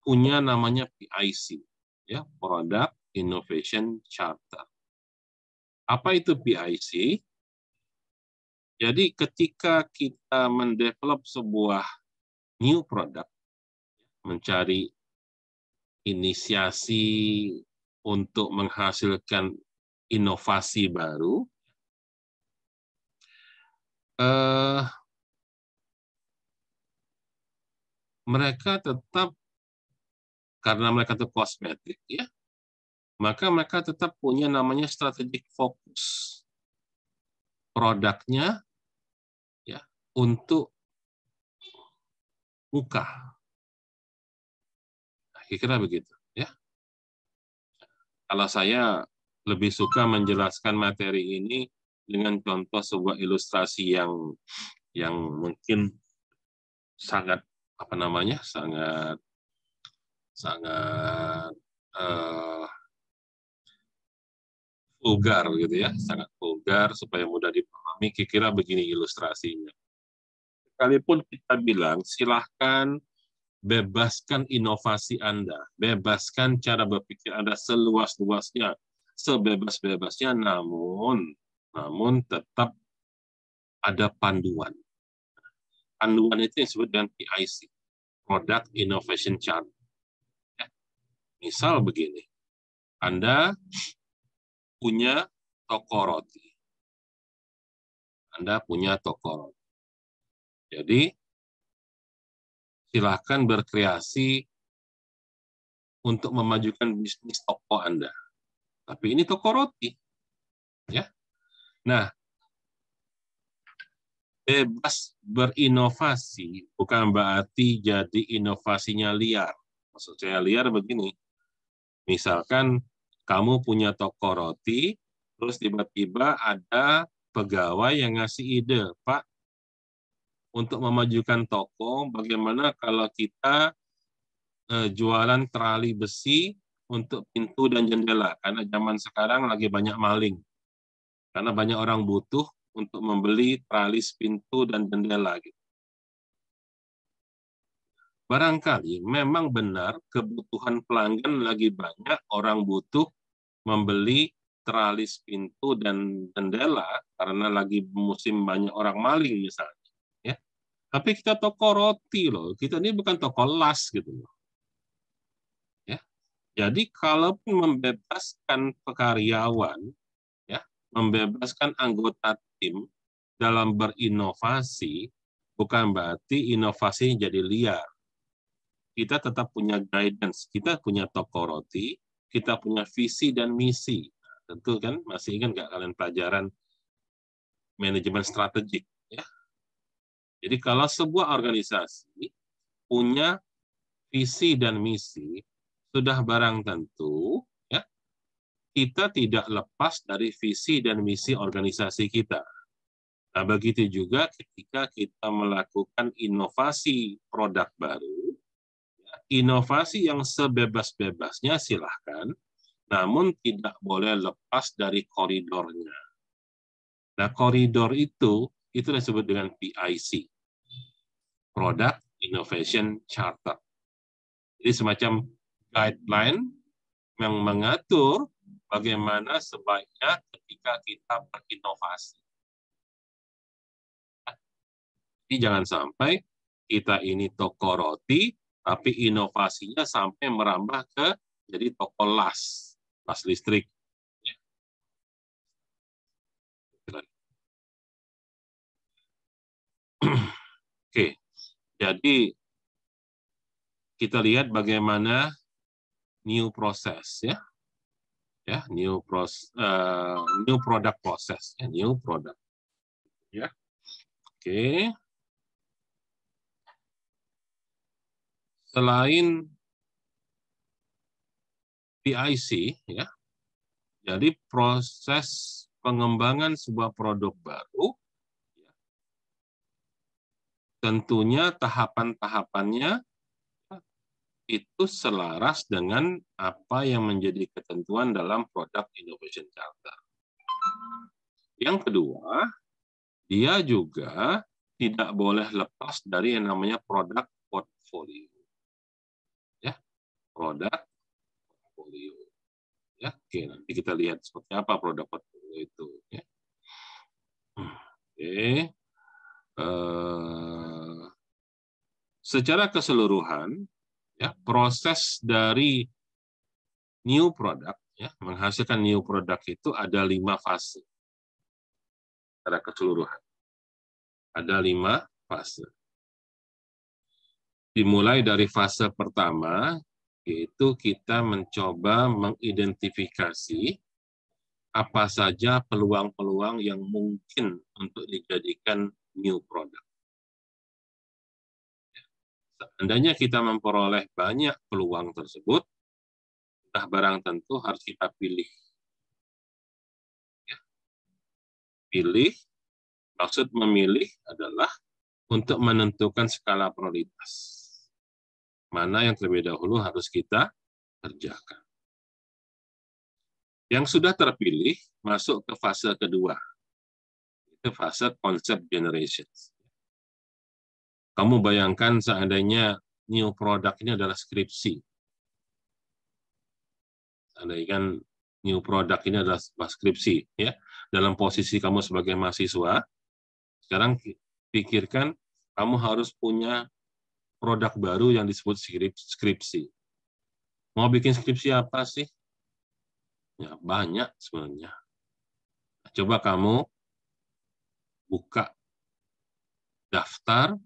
punya namanya PIC, ya, Product Innovation Charter. Apa itu PIC? Jadi ketika kita mendevelop sebuah new product, mencari inisiasi untuk menghasilkan inovasi baru, mereka tetap, karena mereka itu kosmetik, ya, maka mereka tetap punya namanya strategic fokus produknya, ya, untuk muka. Kira-kira begitu, ya. Kalau saya lebih suka menjelaskan materi ini dengan contoh sebuah ilustrasi yang mungkin sangat vulgar gitu, ya, sangat vulgar supaya mudah dipahami. Kira-kira begini ilustrasinya. Sekalipun kita bilang silahkan bebaskan inovasi Anda, bebaskan cara berpikir Anda seluas-luasnya, sebebas-bebasnya, namun tetap ada panduan. Panduan itu yang disebut dengan PIC, Product Innovation Chart. Ya. Misal begini, Anda punya toko roti. Anda punya toko roti. Jadi, silahkan berkreasi untuk memajukan bisnis toko Anda. Tapi ini toko roti. Ya. Nah, bebas berinovasi bukan berarti jadi inovasinya liar. Maksud saya liar begini. Misalkan kamu punya toko roti, terus tiba-tiba ada pegawai yang ngasih ide, Pak, untuk memajukan toko, bagaimana kalau kita jualan terali besi untuk pintu dan jendela, karena zaman sekarang lagi banyak maling, karena banyak orang butuh untuk membeli teralis pintu dan jendela. Gitu. Barangkali memang benar kebutuhan pelanggan lagi banyak orang butuh membeli teralis pintu dan jendela karena lagi musim banyak orang maling misalnya. Ya. Tapi kita toko roti loh, kita ini bukan toko las gitu loh. Ya. Jadi kalaupun membebaskan karyawan, ya, membebaskan anggota tim dalam berinovasi, bukan berarti inovasi jadi liar. Kita tetap punya guidance, kita punya toko roti, kita punya visi dan misi. Nah, tentu kan masih ingat nggak kalian pelajaran manajemen strategik? Ya. Jadi kalau sebuah organisasi punya visi dan misi, sudah barang tentu ya kita tidak lepas dari visi dan misi organisasi kita. Nah, begitu juga ketika kita melakukan inovasi produk baru, inovasi yang sebebas-bebasnya silahkan, namun tidak boleh lepas dari koridornya. Nah, koridor itu disebut dengan PIC, Product Innovation Charter. Jadi semacam guideline yang mengatur bagaimana sebaiknya ketika kita berinovasi. Jadi jangan sampai kita ini toko roti, tapi inovasinya sampai merambah ke jadi toko las listrik. Oke, jadi kita lihat bagaimana new process ya, new product process, ya, new product, ya. Oke. Selain PIC, ya, jadi proses pengembangan sebuah produk baru, ya, tentunya tahapan-tahapannya itu selaras dengan apa yang menjadi ketentuan dalam Product Innovation Charter. Yang kedua, dia juga tidak boleh lepas dari yang namanya product portfolio. Ya, product portfolio. Ya, oke, nanti kita lihat seperti apa produk portfolio itu. Ya. Oke. Secara keseluruhan, ya, proses dari new product, ya, menghasilkan new product itu ada 5 fase. Secara keseluruhan. Ada 5 fase. Dimulai dari fase pertama, yaitu kita mencoba mengidentifikasi apa saja peluang-peluang yang mungkin untuk dijadikan new product. Seandainya kita memperoleh banyak peluang tersebut, sudah barang tentu harus kita pilih. Ya. Pilih, maksud memilih adalah untuk menentukan skala prioritas. Mana yang terlebih dahulu harus kita kerjakan. Yang sudah terpilih masuk ke fase kedua. Itu fase concept generation. Kamu bayangkan seandainya new product ini adalah skripsi. Seandainya kan new product ini adalah skripsi, ya. Dalam posisi kamu sebagai mahasiswa, sekarang pikirkan kamu harus punya produk baru yang disebut skripsi. Mau bikin skripsi apa sih? Ya, banyak sebenarnya. Coba kamu buka daftar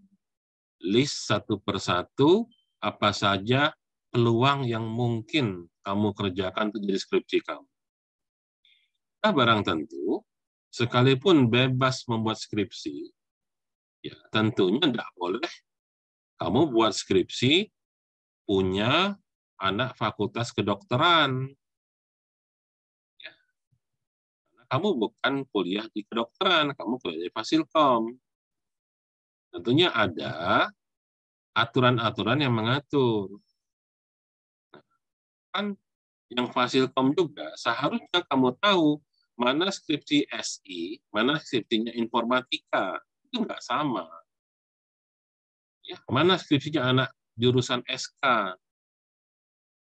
list satu persatu apa saja peluang yang mungkin kamu kerjakan untuk jadi skripsi kamu. Nah, barang tentu, sekalipun bebas membuat skripsi, ya tentunya tidak boleh kamu buat skripsi punya anak fakultas kedokteran. Ya. Kamu bukan kuliah di kedokteran, kamu kuliah di Fasilkom. Tentunya ada aturan-aturan yang mengatur. Kan yang Fasilkom juga seharusnya kamu tahu mana skripsi SI, mana skripsinya informatika. Itu nggak sama. Ya, mana skripsinya anak jurusan SK.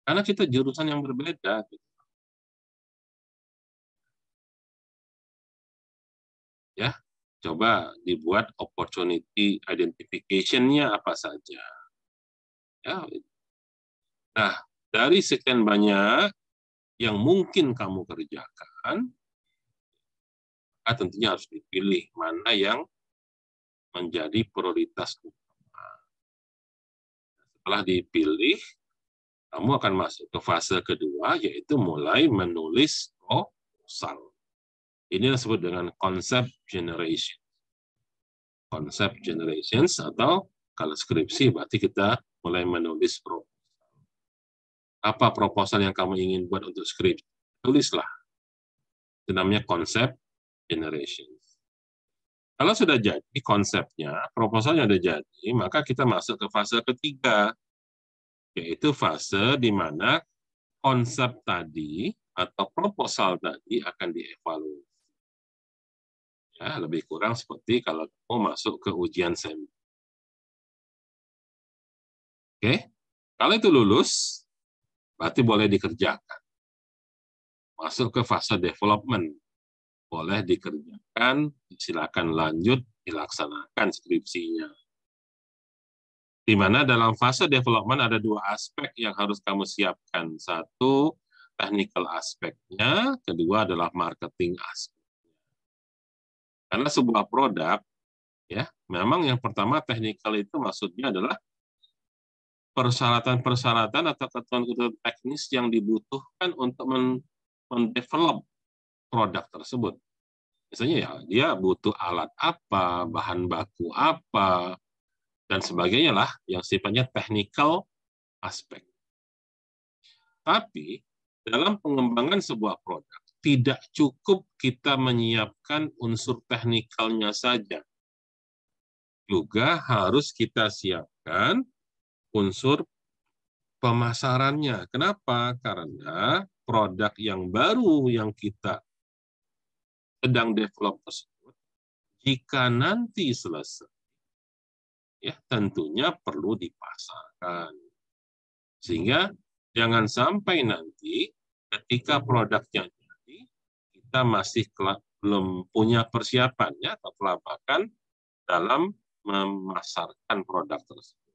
Karena kita jurusan yang berbeda. Ya, coba dibuat opportunity identification-nya apa saja. Ya. Nah, dari sekian banyak yang mungkin kamu kerjakan, tentunya harus dipilih mana yang menjadi prioritas utama. Setelah dipilih, kamu akan masuk ke fase kedua, yaitu mulai menulis proposal. Ini disebut dengan concept generation. Concept generations atau kalau skripsi berarti kita mulai menulis proposal. Apa proposal yang kamu ingin buat untuk skripsi? Tulislah. Itu namanya concept generation. Kalau sudah jadi konsepnya, proposalnya sudah jadi, maka kita masuk ke fase ketiga, yaitu fase di mana konsep tadi atau proposal tadi akan dievaluasi. Ya, lebih kurang seperti kalau kamu masuk ke ujian SEM. Oke, kalau itu lulus, berarti boleh dikerjakan. Masuk ke fase development, boleh dikerjakan, silakan lanjut, dilaksanakan skripsinya. Di mana dalam fase development ada dua aspek yang harus kamu siapkan. Satu, technical aspeknya, kedua adalah marketing aspek. Karena sebuah produk, ya, memang yang pertama technical itu maksudnya adalah persyaratan-persyaratan atau ketentuan teknis yang dibutuhkan untuk mendevelop produk tersebut. Misalnya ya, dia butuh alat apa, bahan baku apa, dan sebagainya lah, yang sifatnya technical aspek. Tapi, dalam pengembangan sebuah produk, tidak cukup kita menyiapkan unsur teknikalnya saja. Juga harus kita siapkan unsur pemasarannya. Kenapa? Karena produk yang baru yang kita sedang develop tersebut, jika nanti selesai, ya tentunya perlu dipasarkan. Sehingga jangan sampai nanti ketika produknya jadi, kita masih belum punya persiapannya atau kelabakan dalam memasarkan produk tersebut.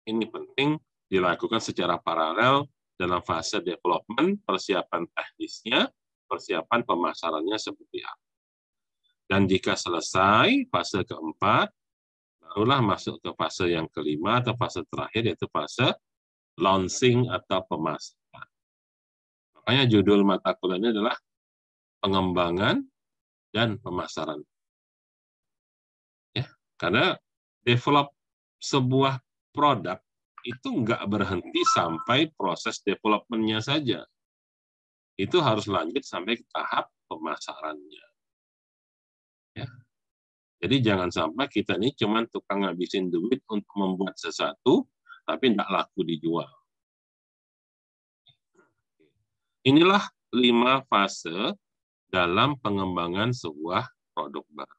Ini penting dilakukan secara paralel dalam fase development, persiapan teknisnya, persiapan pemasarannya seperti apa. Dan jika selesai fase keempat, barulah masuk ke fase yang kelima atau fase terakhir, yaitu fase launching atau pemasaran. Makanya judul mata kuliahnya adalah pengembangan dan pemasaran. Ya, karena develop sebuah produk itu nggak berhenti sampai proses development-nya saja. Itu harus lanjut sampai ke tahap pemasarannya. Ya. Jadi jangan sampai kita ini cuma tukang ngabisin duit untuk membuat sesuatu, tapi tidak laku dijual. Inilah 5 fase dalam pengembangan sebuah produk baru.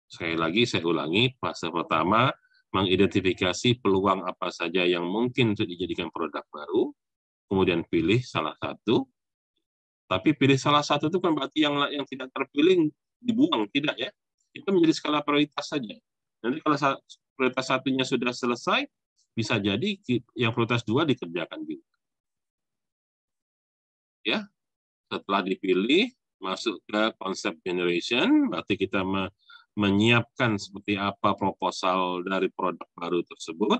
Sekali lagi saya ulangi, fase pertama, mengidentifikasi peluang apa saja yang mungkin untuk dijadikan produk baru, kemudian pilih salah satu, tapi pilih salah satu itu kan berarti yang tidak terpilih dibuang, tidak ya. Itu menjadi skala prioritas saja. Nanti kalau prioritas satunya sudah selesai, bisa jadi yang prioritas 2 dikerjakan juga. Ya, setelah dipilih, masuk ke concept generation, berarti kita menyiapkan seperti apa proposal dari produk baru tersebut,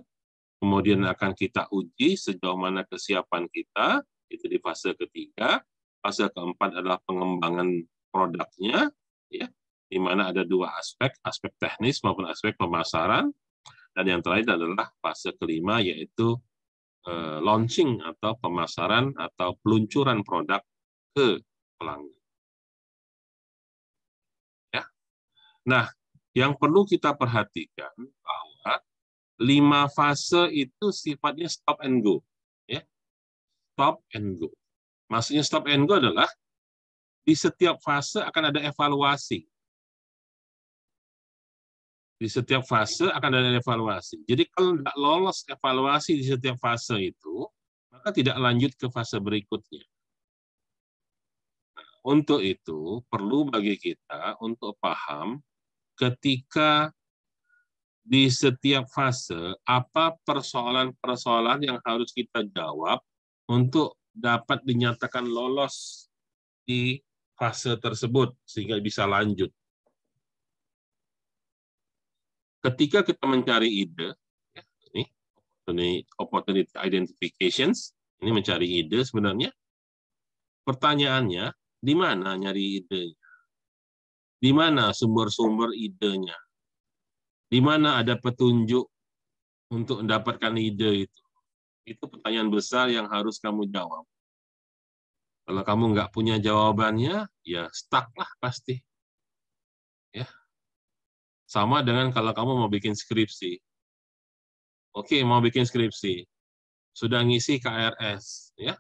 kemudian akan kita uji sejauh mana kesiapan kita, itu di fase ketiga. Fase keempat adalah pengembangan produknya, ya, di mana ada dua aspek teknis maupun aspek pemasaran, dan yang terakhir adalah fase kelima, yaitu launching atau pemasaran atau peluncuran produk ke pelanggan. Ya. Nah, yang perlu kita perhatikan bahwa 5 fase itu sifatnya stop and go. Ya. Stop and go. Maksudnya stop and go adalah di setiap fase akan ada evaluasi. Di setiap fase akan ada evaluasi. Jadi kalau tidak lolos evaluasi di setiap fase itu, maka tidak lanjut ke fase berikutnya. Nah, untuk itu, perlu bagi kita untuk paham ketika di setiap fase, apa persoalan-persoalan yang harus kita jawab untuk dapat dinyatakan lolos di fase tersebut, sehingga bisa lanjut. Ketika kita mencari ide, ya, ini opportunity identifications, ini mencari ide sebenarnya, pertanyaannya, di mana nyari idenya? Di mana sumber-sumber idenya? Di mana ada petunjuk untuk mendapatkan ide itu? Itu pertanyaan besar yang harus kamu jawab. Kalau kamu nggak punya jawabannya, ya stuck lah pasti. Ya. Sama dengan kalau kamu mau bikin skripsi. Oke, mau bikin skripsi. Sudah ngisi KRS, ya.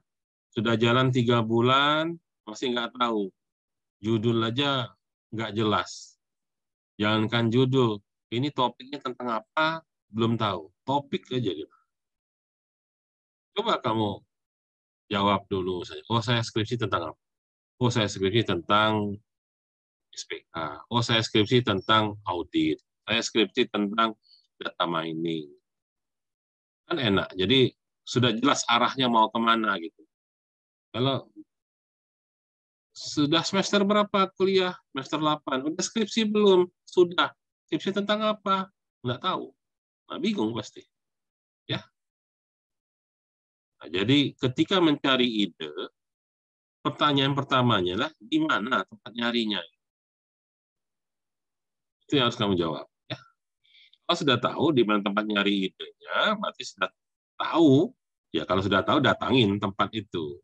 Sudah jalan 3 bulan, masih nggak tahu. Judul aja nggak jelas. Jangankan judul, ini topiknya tentang apa, belum tahu. Topik aja gitu. Coba kamu jawab dulu. Oh, saya skripsi tentang apa? Oh, saya skripsi tentang SPK. Oh, saya skripsi tentang audit. Saya skripsi tentang data mining. Kan enak. Jadi sudah jelas arahnya mau kemana gitu. Kalau sudah semester berapa kuliah? Semester 8. Udah skripsi belum? Sudah. Skripsi tentang apa? Nggak tahu. Nah, bingung pasti. Ya. Nah, jadi ketika mencari ide, pertanyaan pertamanya lah, di mana tempat nyarinya? Itu yang harus kamu jawab. Ya. Kalau sudah tahu di mana tempat nyari idenya, berarti sudah tahu. Ya, kalau sudah tahu, datangin tempat itu.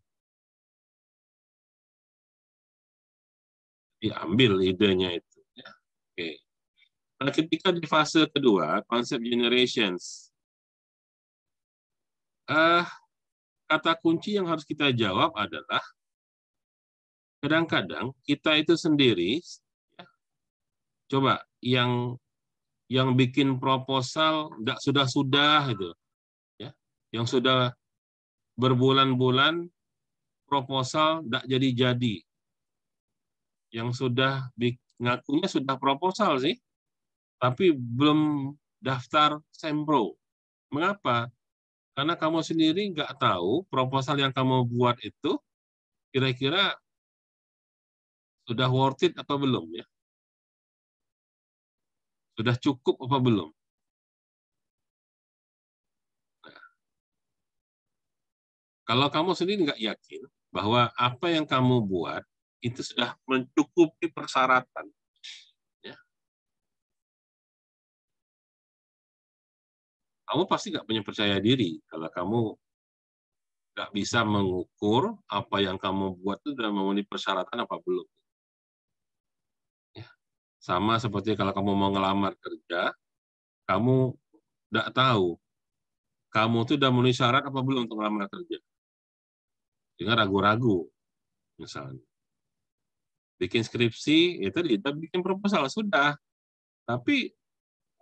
Diambil idenya itu. Ya. Oke. Nah, ketika di fase kedua, konsep generations, kata kunci yang harus kita jawab adalah kadang-kadang kita itu sendiri, ya, coba yang bikin proposal nggak sudah itu, ya, yang sudah berbulan-bulan proposal nggak jadi, yang sudah ngakunya sudah proposal sih, tapi belum daftar Sempro. Mengapa? Karena kamu sendiri nggak tahu proposal yang kamu buat itu kira-kira sudah worth it atau belum, ya? Sudah cukup apa belum? Nah, kalau kamu sendiri nggak yakin bahwa apa yang kamu buat itu sudah mencukupi persyaratan, ya, kamu pasti nggak punya percaya diri kalau kamu nggak bisa mengukur apa yang kamu buat itu sudah memenuhi persyaratan apa belum. Ya. Sama seperti kalau kamu mau ngelamar kerja, kamu nggak tahu kamu itu sudah memenuhi syarat apa belum untuk ngelamar kerja. Dengan ragu-ragu, misalnya. Bikin skripsi, itu tidak bikin proposal, sudah. Tapi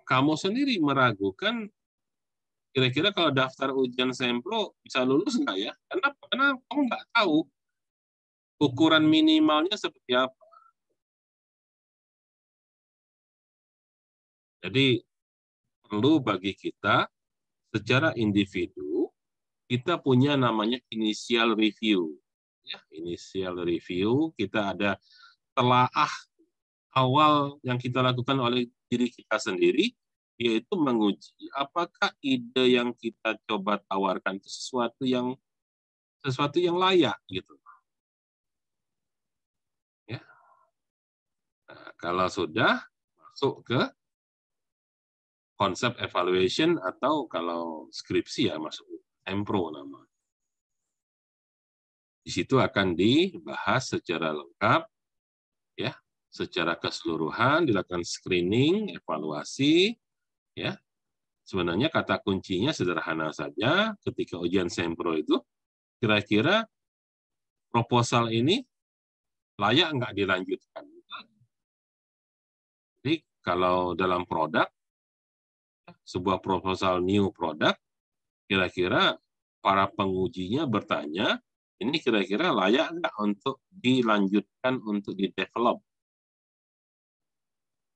kamu sendiri meragukan kira-kira kalau daftar ujian Sempro bisa lulus nggak ya? Kenapa? Karena kamu nggak tahu ukuran minimalnya seperti apa. Jadi perlu bagi kita secara individu kita punya namanya initial review. Ya, initial review kita ada telaah awal yang kita lakukan oleh diri kita sendiri, yaitu menguji apakah ide yang kita coba tawarkan itu sesuatu yang layak gitu. Ya. Nah, kalau sudah masuk ke konsep evaluation atau kalau skripsi ya masuk Sempro nama. Di situ akan dibahas secara lengkap, ya, secara keseluruhan, dilakukan screening, evaluasi, ya. Sebenarnya kata kuncinya sederhana saja. Ketika ujian Sempro itu, kira-kira proposal ini layak nggak dilanjutkan. Jadi kalau dalam produk, sebuah proposal new product, kira-kira para pengujinya bertanya, ini kira-kira layak nggak untuk dilanjutkan untuk di-develop?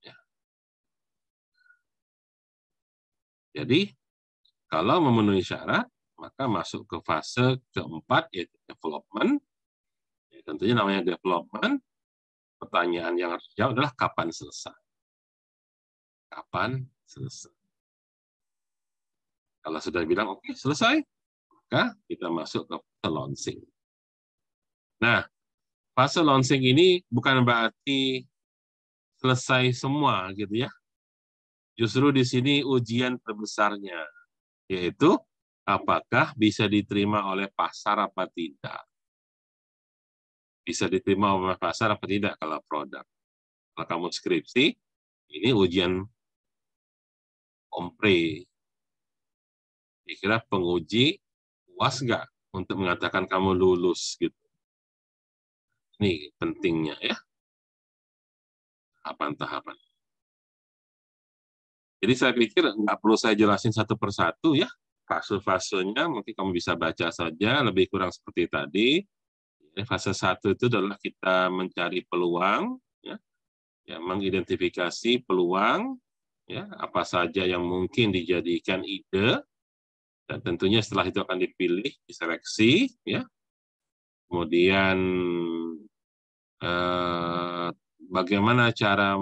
Ya. Jadi, kalau memenuhi syarat, maka masuk ke fase keempat, yaitu development. Ya, tentunya namanya development, pertanyaan yang harus dijawab adalah kapan selesai. Kapan selesai? Kalau sudah bilang, oke, selesai, maka kita masuk ke fase launching. Nah, fase launching ini bukan berarti selesai semua gitu ya. Justru di sini ujian terbesarnya, yaitu apakah bisa diterima oleh pasar apa tidak. Bisa diterima oleh pasar apa tidak kalau produk. Kalau kamu skripsi, ini ujian kompre. Kira-kira penguji puas nggak untuk mengatakan kamu lulus gitu. Ini pentingnya ya. Tahapan-tahapan. Jadi saya pikir nggak perlu saya jelasin satu persatu ya. Fase-fasenya mungkin kamu bisa baca saja, lebih kurang seperti tadi. Fase 1 itu adalah kita mencari peluang, ya, mengidentifikasi peluang, ya, apa saja yang mungkin dijadikan ide, dan tentunya setelah itu akan dipilih, diseleksi, ya. Kemudian bagaimana cara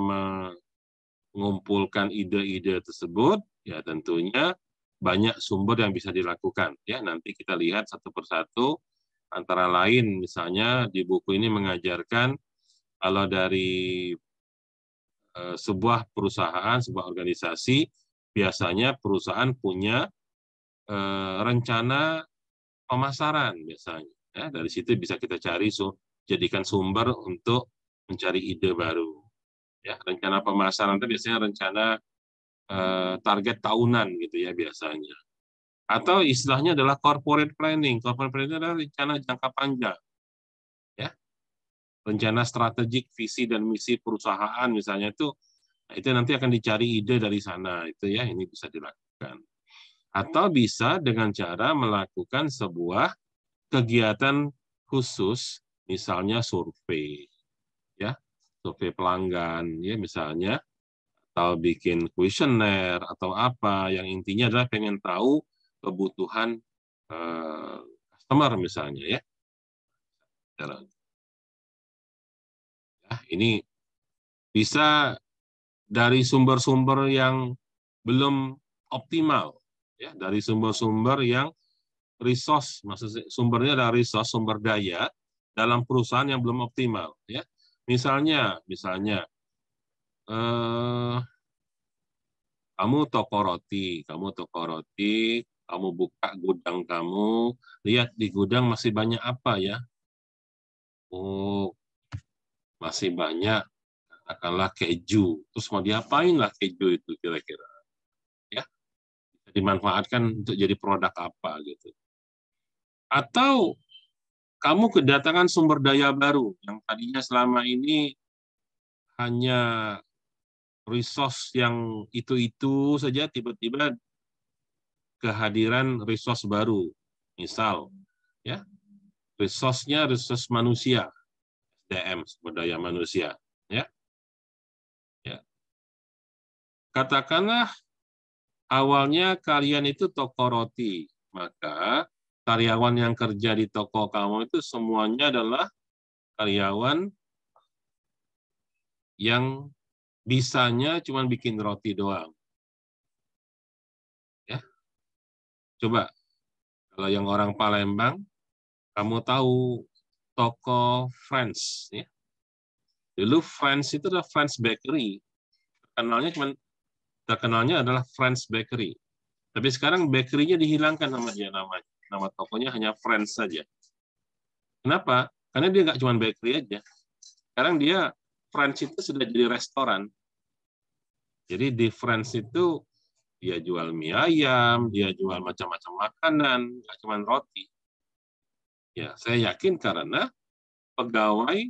mengumpulkan ide-ide tersebut, ya tentunya banyak sumber yang bisa dilakukan. Ya, nanti kita lihat satu persatu, antara lain misalnya di buku ini mengajarkan kalau dari sebuah perusahaan, sebuah organisasi, biasanya perusahaan punya rencana pemasaran biasanya. Ya, dari situ bisa kita cari, jadikan sumber untuk mencari ide baru. Ya, rencana pemasaran itu biasanya rencana target tahunan gitu ya biasanya. Atau istilahnya adalah corporate planning. Corporate planning adalah rencana jangka panjang. Ya. Rencana strategik, visi dan misi perusahaan misalnya itu nanti akan dicari ide dari sana. Itu ya, ini bisa dilakukan. Atau bisa dengan cara melakukan sebuah kegiatan khusus, misalnya survei. Ya, survei pelanggan ya misalnya, atau bikin kuesioner atau apa, yang intinya adalah pengen tahu kebutuhan customer misalnya ya. Ini bisa dari sumber-sumber yang belum optimal, ya, dari sumber-sumber yang resource, maksudnya sumbernya adalah resource, sumber daya dalam perusahaan yang belum optimal, ya. Misalnya kamu toko roti, kamu buka gudang kamu, lihat di gudang masih banyak apa ya? Oh, masih banyak, katakanlah keju. Terus mau diapain lah keju itu kira-kira? Ya, dimanfaatkan untuk jadi produk apa gitu. Atau kamu kedatangan sumber daya baru yang tadinya selama ini hanya resource yang itu saja, tiba-tiba kehadiran resource baru. Misal, ya, resource-nya resource manusia, SDM, sumber daya manusia, ya. Ya. Katakanlah awalnya kalian itu toko roti, maka karyawan yang kerja di toko kamu itu semuanya adalah karyawan yang bisanya cuma bikin roti doang. Ya. Coba, kalau yang orang Palembang, kamu tahu toko Friends. Ya. Dulu Friends itu adalah Friends Bakery. Terkenalnya adalah Friends Bakery. Tapi sekarang bakery-nya dihilangkan nama dia, nama tokonya hanya Friends saja. Kenapa? Karena dia nggak cuma bakery aja. Sekarang dia Friends itu sudah jadi restoran. Jadi di Friends itu dia jual mie ayam, dia jual macam-macam makanan, nggak cuma roti. Ya, saya yakin karena pegawai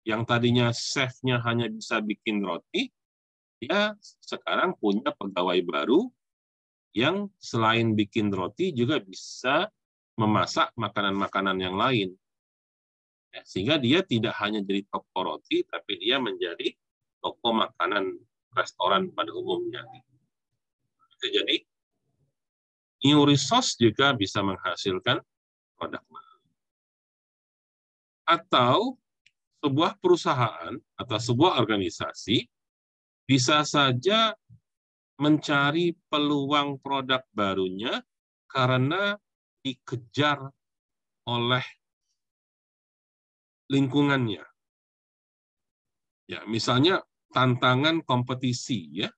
yang tadinya chef-nya hanya bisa bikin roti, dia sekarang punya pegawai baru yang selain bikin roti juga bisa memasak makanan-makanan yang lain. Ya, sehingga dia tidak hanya jadi toko roti, tapi dia menjadi toko makanan restoran pada umumnya. Jadi, new resource juga bisa menghasilkan produk baru. Atau sebuah perusahaan atau sebuah organisasi bisa saja mencari peluang produk barunya karena dikejar oleh lingkungannya. Ya, misalnya tantangan kompetisi, ya.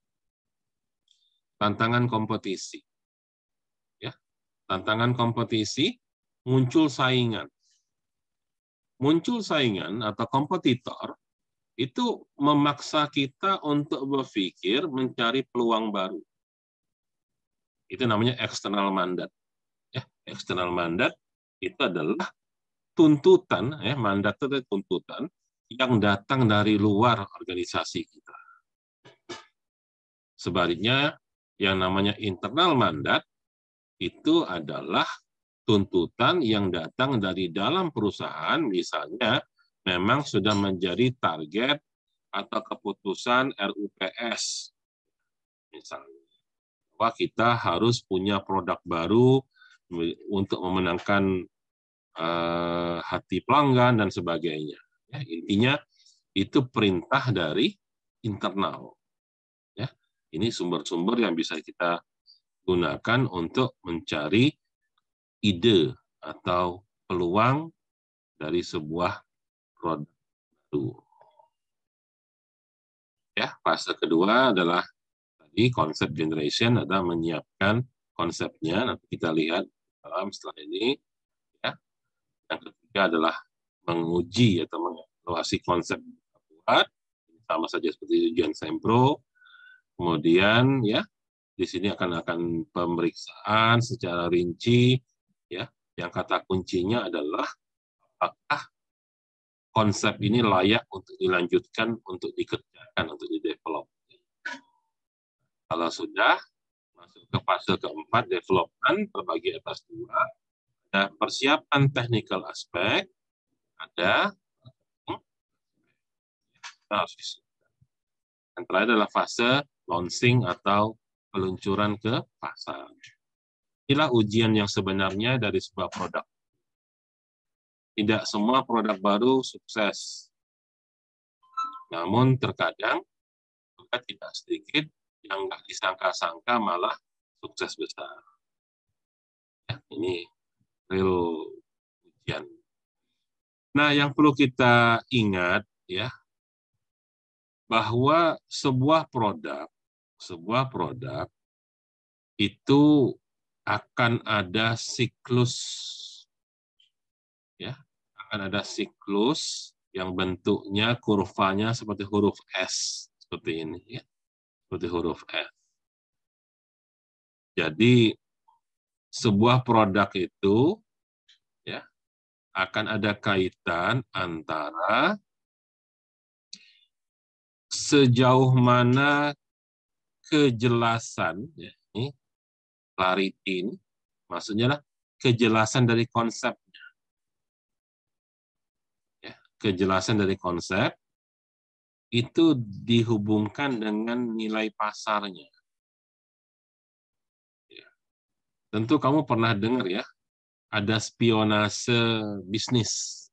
Tantangan kompetisi. Ya. Tantangan kompetisi, muncul saingan. Muncul saingan atau kompetitor itu memaksa kita untuk berpikir mencari peluang baru. Itu namanya external mandat. Ya, external mandat itu adalah tuntutan, ya, mandat itu adalah tuntutan yang datang dari luar organisasi kita. Sebaliknya, yang namanya internal mandat itu adalah tuntutan yang datang dari dalam perusahaan, misalnya memang sudah menjadi target atau keputusan RUPS, misalnya, bahwa kita harus punya produk baru untuk memenangkan hati pelanggan dan sebagainya. Ya, intinya itu perintah dari internal. Ya, ini sumber-sumber yang bisa kita gunakan untuk mencari ide atau peluang dari sebuah produk baru. Ya, fase kedua adalah tadi konsep generation, adalah menyiapkan konsepnya. Nanti kita lihat setelah ini. Ya. Yang ketiga adalah menguji atau mengevaluasi konsep buat, sama saja seperti ujian Sempro. Kemudian ya di sini akan pemeriksaan secara rinci, ya. Yang kata kuncinya adalah apakah konsep ini layak untuk dilanjutkan, untuk dikerjakan, untuk di-develop. Kalau sudah masuk ke fase keempat, development, terbagi atas dua. Ada persiapan technical aspek, ada yang terakhir adalah fase launching atau peluncuran ke pasar. Inilah ujian yang sebenarnya dari sebuah produk. Tidak semua produk baru sukses. Namun terkadang juga tidak sedikit yang nggak disangka-sangka malah sukses besar. Ya, ini real ujian. Nah, yang perlu kita ingat ya, bahwa sebuah produk itu akan ada siklus, ya, akan ada siklus yang bentuknya kurvanya seperti huruf S, seperti ini, ya, seperti huruf S. Jadi sebuah produk itu, ya, akan ada kaitan antara sejauh mana kejelasan, ya, ini clarity, ini maksudnya lah kejelasan dari konsepnya, ya, kejelasan dari konsep itu dihubungkan dengan nilai pasarnya. Ya. Tentu kamu pernah dengar ya, ada spionase bisnis.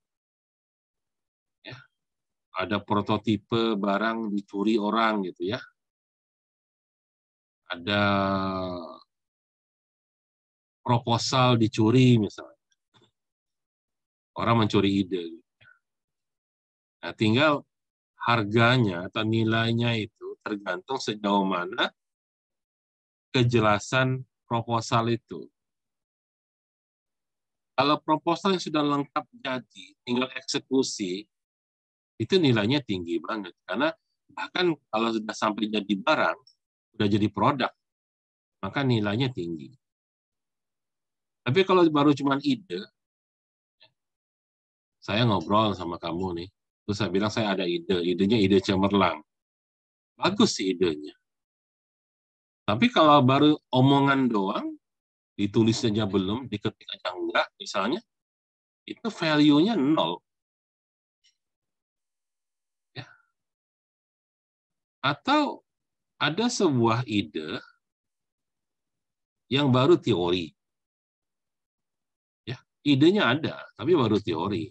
Ya. ada prototipe barang dicuri orang gitu ya. Ada proposal dicuri misalnya. Orang mencuri ide. Nah, tinggal harganya atau nilainya itu tergantung sejauh mana kejelasan proposal itu. Kalau proposal yang sudah lengkap jadi, tinggal eksekusi, itu nilainya tinggi banget. Karena bahkan kalau sudah sampai jadi barang, sudah jadi produk, maka nilainya tinggi. Tapi kalau baru cuma ide, saya ngobrol sama kamu nih, terus saya bilang saya ada ide, idenya ide cemerlang. Bagus sih idenya. Tapi kalau baru omongan doang, ditulis saja belum, diketik aja enggak, misalnya, itu value-nya 0. Ya. Atau ada sebuah ide yang baru teori. Ya, idenya ada, tapi baru teori.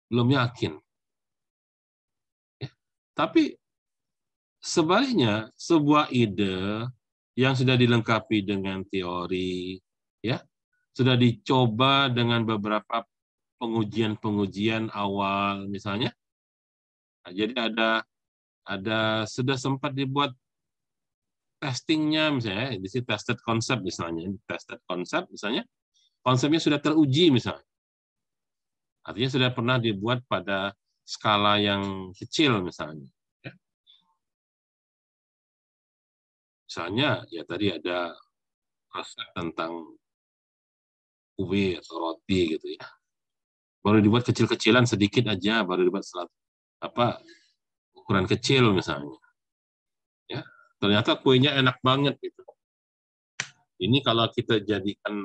Belum yakin. Ya. Tapi sebaliknya, sebuah ide yang sudah dilengkapi dengan teori, ya, sudah dicoba dengan beberapa pengujian awal, misalnya. Nah, jadi sudah sempat dibuat testingnya, misalnya, di sini tested concept misalnya, konsepnya sudah teruji misalnya. Artinya sudah pernah dibuat pada skala yang kecil misalnya. Misalnya, ya tadi ada resep tentang kue atau roti gitu ya. Baru dibuat kecil-kecilan sedikit aja, baru dibuat ukuran kecil misalnya. Ya, ternyata kuenya enak banget gitu. Ini kalau kita jadikan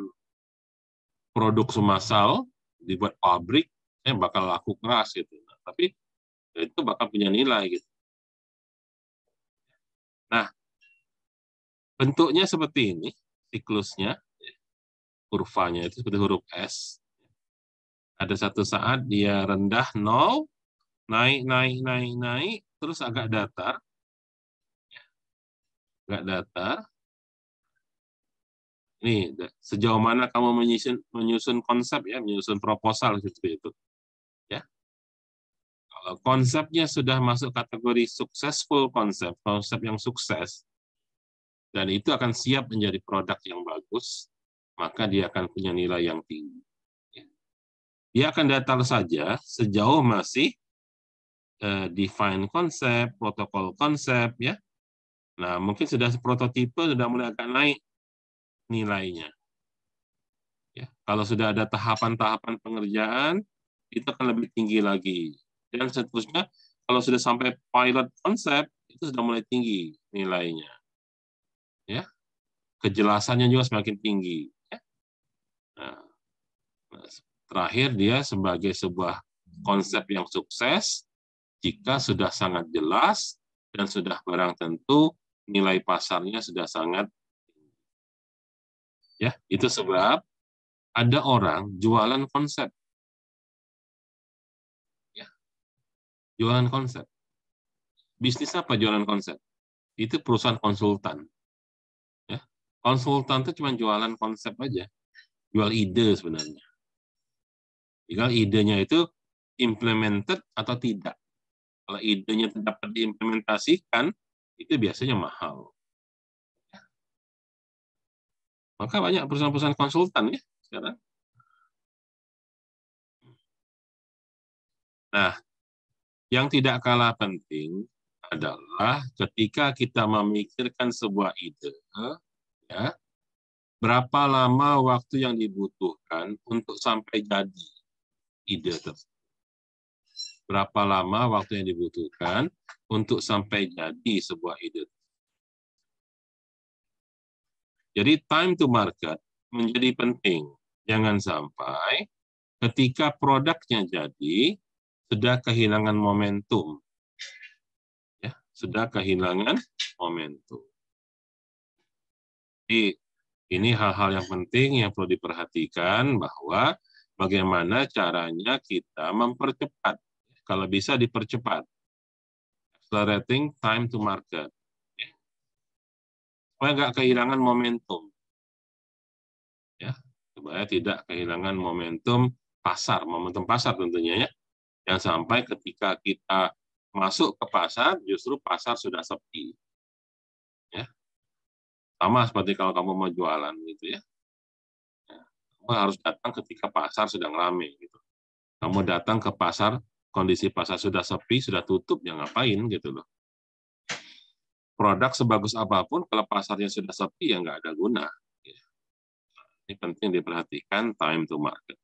produk semassal, dibuat pabrik, bakal laku keras gitu. Nah, tapi itu bakal punya nilai gitu. Nah, bentuknya seperti ini, siklusnya, kurvanya itu seperti huruf S. Ada satu saat dia rendah 0, naik, terus agak datar. Nih, sejauh mana kamu menyusun konsep ya, menyusun proposal seperti itu. Ya. Kalau konsepnya sudah masuk kategori successful konsep yang sukses, dan itu akan siap menjadi produk yang bagus, maka dia akan punya nilai yang tinggi. Dia akan datar saja sejauh masih define konsep, protokol konsep, ya. Nah, mungkin sudah prototipe, sudah mulai akan naik nilainya. Ya, kalau sudah ada tahapan-tahapan pengerjaan, itu akan lebih tinggi lagi. Dan seterusnya, kalau sudah sampai pilot konsep, itu sudah mulai tinggi nilainya. Ya, kejelasannya juga semakin tinggi. Ya. Nah, terakhir dia sebagai sebuah konsep yang sukses jika sudah sangat jelas dan sudah barang tentu nilai pasarnya sudah sangat tinggi. Ya, itu sebab ada orang jualan konsep. Ya. Jualan konsep. Bisnis apa jualan konsep? Itu perusahaan konsultan. Ya. Konsultan itu cuma jualan konsep aja. Jual ide sebenarnya. Tinggal idenya itu implemented atau tidak. Kalau idenya dapat diimplementasikan, itu biasanya mahal. Maka banyak perusahaan-perusahaan konsultan ya sekarang. Nah, yang tidak kalah penting adalah ketika kita memikirkan sebuah ide, ya, berapa lama waktu yang dibutuhkan untuk sampai jadi ide tersebut. Berapa lama waktu yang dibutuhkan untuk sampai jadi sebuah ide. Jadi time to market menjadi penting. Jangan sampai ketika produknya jadi, sudah kehilangan momentum. Ya, sudah kehilangan momentum. Jadi ini hal-hal yang penting yang perlu diperhatikan bahwa bagaimana caranya kita mempercepat kalau bisa dipercepat. Accelerating time to market. Ya. Supaya nggak kehilangan momentum. Ya, supaya tidak kehilangan momentum pasar tentunya ya. Yang sampai ketika kita masuk ke pasar, justru pasar sudah sepi. Ya. Sama seperti kalau kamu mau jualan gitu ya. Kamu harus datang ketika pasar sedang ramai gitu. Kamu datang ke pasar, kondisi pasar sudah sepi, sudah tutup, ya ngapain gitu loh. Produk sebagus apapun, kalau pasarnya sudah sepi, ya nggak ada guna. Ini penting diperhatikan time to market.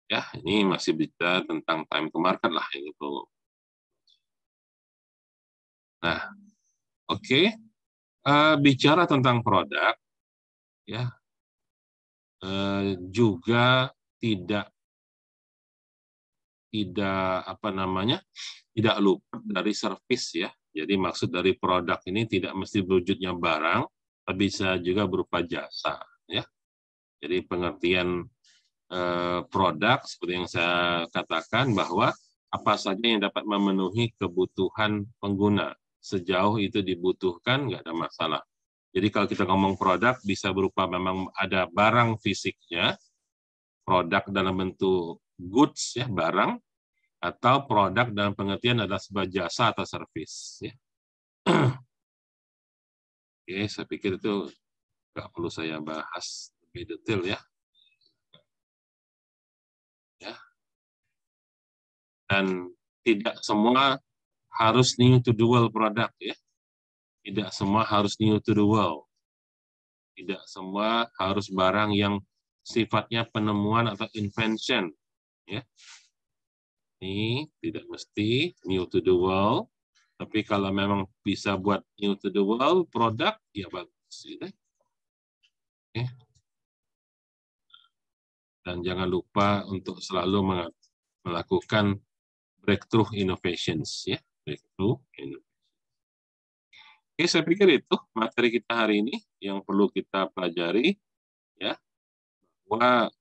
Ya, ini masih bicara tentang time to market lah gitu. Nah, oke. Bicara tentang produk, ya juga tidak tidak luput dari servis ya. Jadi maksud dari produk ini tidak mesti berwujudnya barang, tapi bisa juga berupa jasa ya. Jadi pengertian produk seperti yang saya katakan bahwa apa saja yang dapat memenuhi kebutuhan pengguna sejauh itu dibutuhkan nggak ada masalah. Jadi kalau kita ngomong produk bisa berupa memang ada barang fisiknya, produk dalam bentuk goods ya barang, atau produk dalam pengertian adalah sebuah jasa atau servis. Ya. Oke, saya pikir itu nggak perlu saya bahas lebih detail ya. Ya. Dan tidak semua harus new to the world produk ya. Tidak semua harus new to the world. Tidak semua harus barang yang sifatnya penemuan atau invention ya. Ini tidak mesti new to the world, tapi kalau memang bisa buat new to the world produk, ya bagus. Gitu. Okay. Dan jangan lupa untuk selalu melakukan breakthrough innovations. Ya. Breakthrough innovations. Oke, saya pikir itu materi kita hari ini yang perlu kita pelajari. Ya, bahwa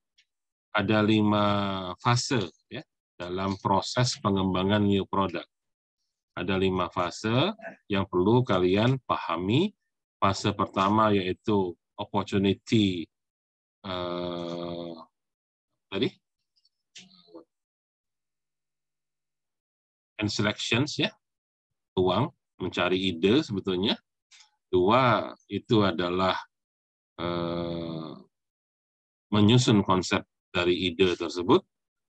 ada 5 fase ya, dalam proses pengembangan new product. Ada 5 fase yang perlu kalian pahami. Fase pertama yaitu opportunity and selections ya, peluang mencari ide sebetulnya. 2 itu adalah menyusun konsep dari ide tersebut.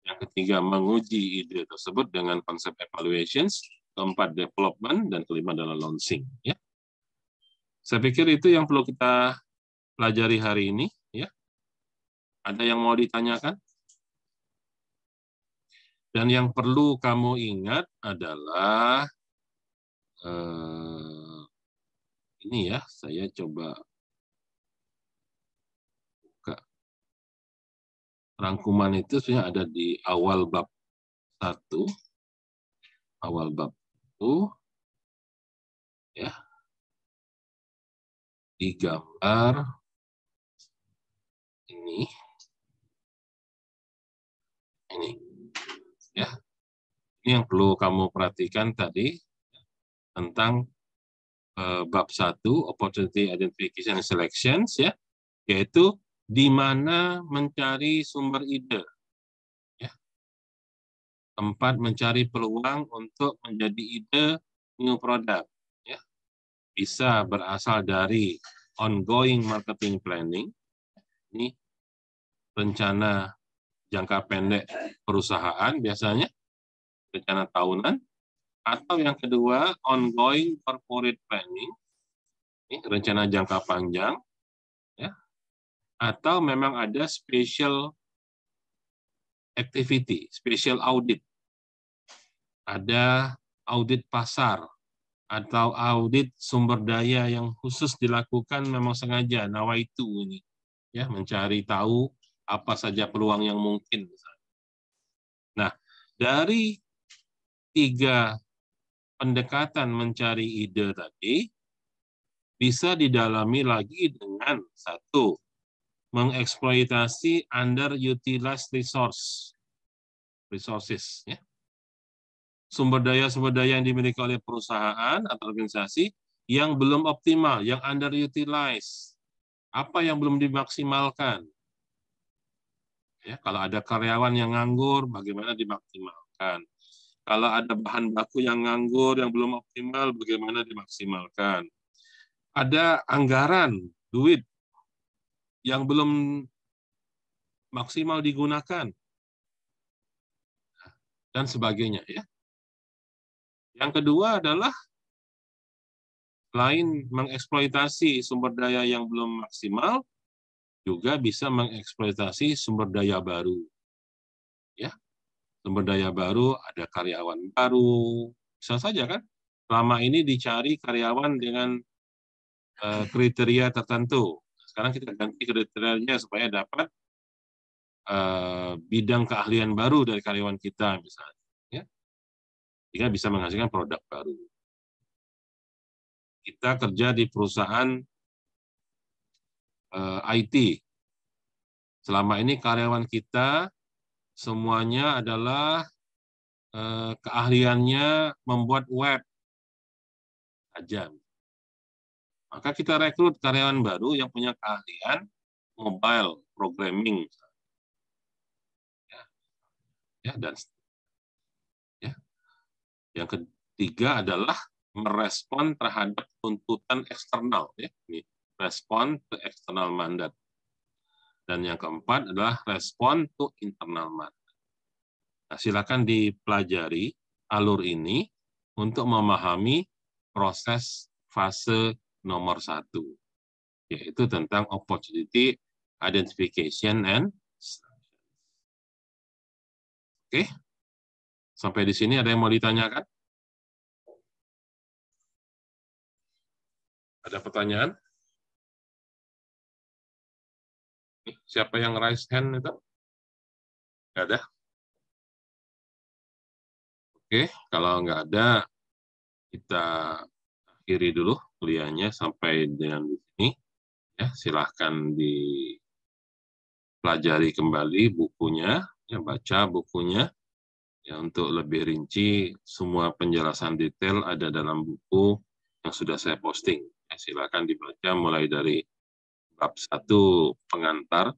Yang ketiga menguji ide tersebut dengan konsep evaluations. Keempat development dan kelima adalah launching. Ya. Saya pikir itu yang perlu kita pelajari hari ini. Ya. Ada yang mau ditanyakan? Dan yang perlu kamu ingat adalah ini ya, saya coba buka. Rangkuman itu sebenarnya ada di awal bab 1. Awal bab 1. Ya. Di gambar ini ya, ini yang perlu kamu perhatikan tadi tentang bab 1 opportunity identification and selections ya, yaitu di mana mencari sumber ide ya, tempat mencari peluang untuk menjadi ide new product ya, bisa berasal dari ongoing marketing planning, ini rencana jangka pendek perusahaan biasanya, rencana tahunan, atau yang kedua ongoing corporate planning, ini rencana jangka panjang, ya, atau memang ada special activity, special audit, ada audit pasar, atau audit sumber daya yang khusus dilakukan memang sengaja, nawaitu ini, ya, mencari tahu apa saja peluang yang mungkin. Nah, dari 3 pendekatan mencari ide tadi, bisa didalami lagi dengan 1, mengeksploitasi underutilized resource. resources. Ya. Sumber daya yang dimiliki oleh perusahaan atau organisasi yang belum optimal, yang underutilized. Apa yang belum dimaksimalkan? Ya, kalau ada karyawan yang nganggur, bagaimana dimaksimalkan? Kalau ada bahan baku yang nganggur, yang belum optimal, bagaimana dimaksimalkan? Ada anggaran, duit, yang belum maksimal digunakan, dan sebagainya. Ya. Yang kedua adalah selain mengeksploitasi sumber daya yang belum maksimal, juga bisa mengeksploitasi sumber daya baru. Ya, sumber daya baru, ada karyawan baru, bisa saja kan? Selama ini dicari karyawan dengan kriteria tertentu. Sekarang kita ganti kriterianya supaya dapat bidang keahlian baru dari karyawan kita, misalnya. Ya. Sehingga bisa menghasilkan produk baru. Kita kerja di perusahaan IT. Selama ini karyawan kita semuanya adalah keahliannya membuat web aja. Maka kita rekrut karyawan baru yang punya keahlian mobile programming. Ya, dan ya. Yang ketiga adalah merespon terhadap tuntutan eksternal. Ya. Ini, respon to external mandate. Dan yang keempat adalah respon to internal mandate. Nah, silakan dipelajari alur ini untuk memahami proses fase nomor 1, yaitu tentang opportunity identification and selection. Oke, sampai di sini ada yang mau ditanyakan? Ada pertanyaan? Siapa yang raise hand itu? Nggak ada? Oke, kalau nggak ada, kita akhiri dulu kuliahnya sampai dengan di sini. Ya, silahkan dipelajari kembali bukunya, ya, baca bukunya. Ya, untuk lebih rinci, semua penjelasan detail ada dalam buku yang sudah saya posting. Ya, silakan dibaca mulai dari bab 1 pengantar,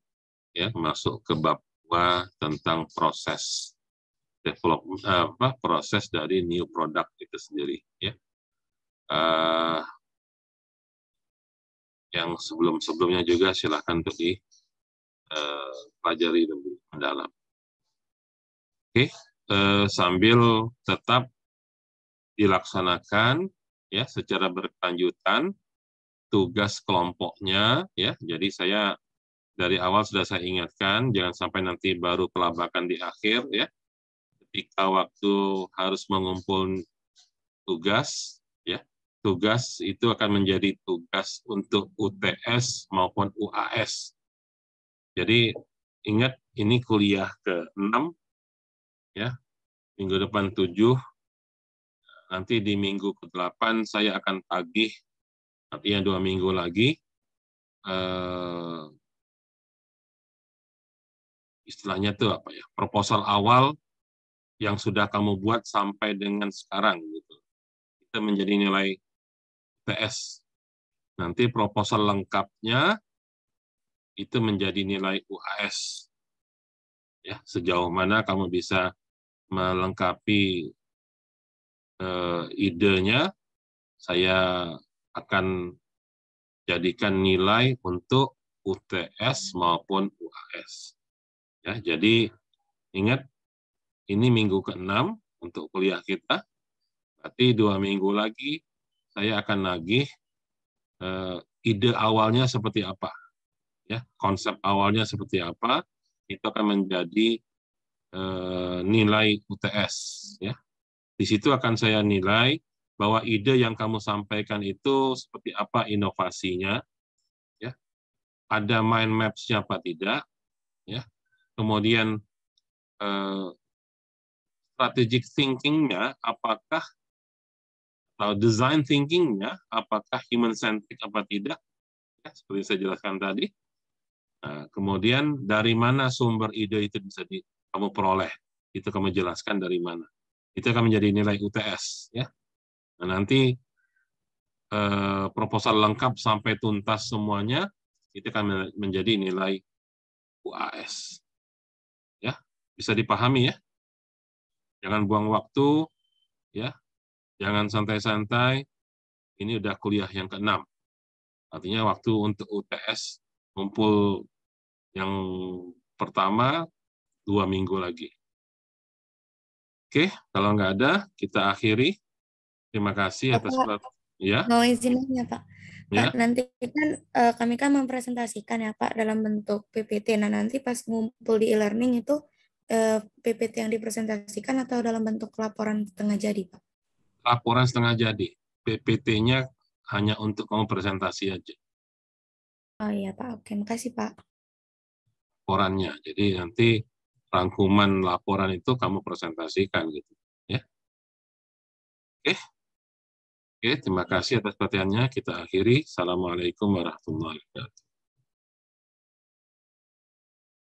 ya, masuk ke bab 2 tentang proses development, proses dari new product itu sendiri. Ya. Yang sebelum-sebelumnya juga silakan untuk dipelajari lebih mendalam. Oke, sambil tetap dilaksanakan ya secara berkelanjutan tugas kelompoknya, ya. Jadi saya dari awal sudah saya ingatkan, jangan sampai nanti baru kelabakan di akhir, ya. Ketika waktu harus mengumpul tugas, ya, tugas itu akan menjadi tugas untuk UTS maupun UAS. Jadi ingat, ini kuliah ke-6, ya, minggu depan 7, nanti di minggu ke-8 saya akan tagih, artinya 2 minggu lagi, istilahnya itu apa ya, proposal awal yang sudah kamu buat sampai dengan sekarang gitu. Itu menjadi nilai TS. Nanti proposal lengkapnya itu menjadi nilai UAS. Ya, sejauh mana kamu bisa melengkapi idenya, saya akan jadikan nilai untuk UTS maupun UAS. Ya, jadi ingat, ini minggu ke-6 untuk kuliah kita. Berarti 2 minggu lagi saya akan nagih ide awalnya seperti apa, ya, konsep awalnya seperti apa, itu akan menjadi nilai UTS. Ya, di situ akan saya nilai bahwa ide yang kamu sampaikan itu seperti apa inovasinya, ya, ada mind maps-nya apa tidak, ya, kemudian strategic thinking-nya apakah, atau design thinking-nya apakah human-centric apa tidak, ya, seperti saya jelaskan tadi. Nah, kemudian dari mana sumber ide itu bisa kamu peroleh. itu kamu jelaskan dari mana. Itu akan menjadi nilai UTS, ya. Nah, nanti proposal lengkap sampai tuntas semuanya, itu akan menjadi nilai UAS. Ya, bisa dipahami ya. Jangan buang waktu, ya. Jangan santai-santai. Ini udah kuliah yang ke-6. Artinya waktu untuk UTS ngumpul yang pertama 2 minggu lagi. Oke, kalau nggak ada, kita akhiri. Terima kasih atas ya. Mau izin ya Pak. Ya. Pak, nanti kan kami kan mempresentasikan ya Pak dalam bentuk PPT. Nah nanti pas ngumpul di e-learning itu PPT yang dipresentasikan atau dalam bentuk laporan setengah jadi Pak? Laporan setengah jadi. PPT-nya hanya untuk kamu presentasi aja. Oh iya Pak, oke. Makasih Pak. Laporannya. Jadi nanti rangkuman laporan itu kamu presentasikan gitu. Ya. Oke, terima kasih atas perhatiannya. Kita akhiri. Assalamualaikum warahmatullahi wabarakatuh.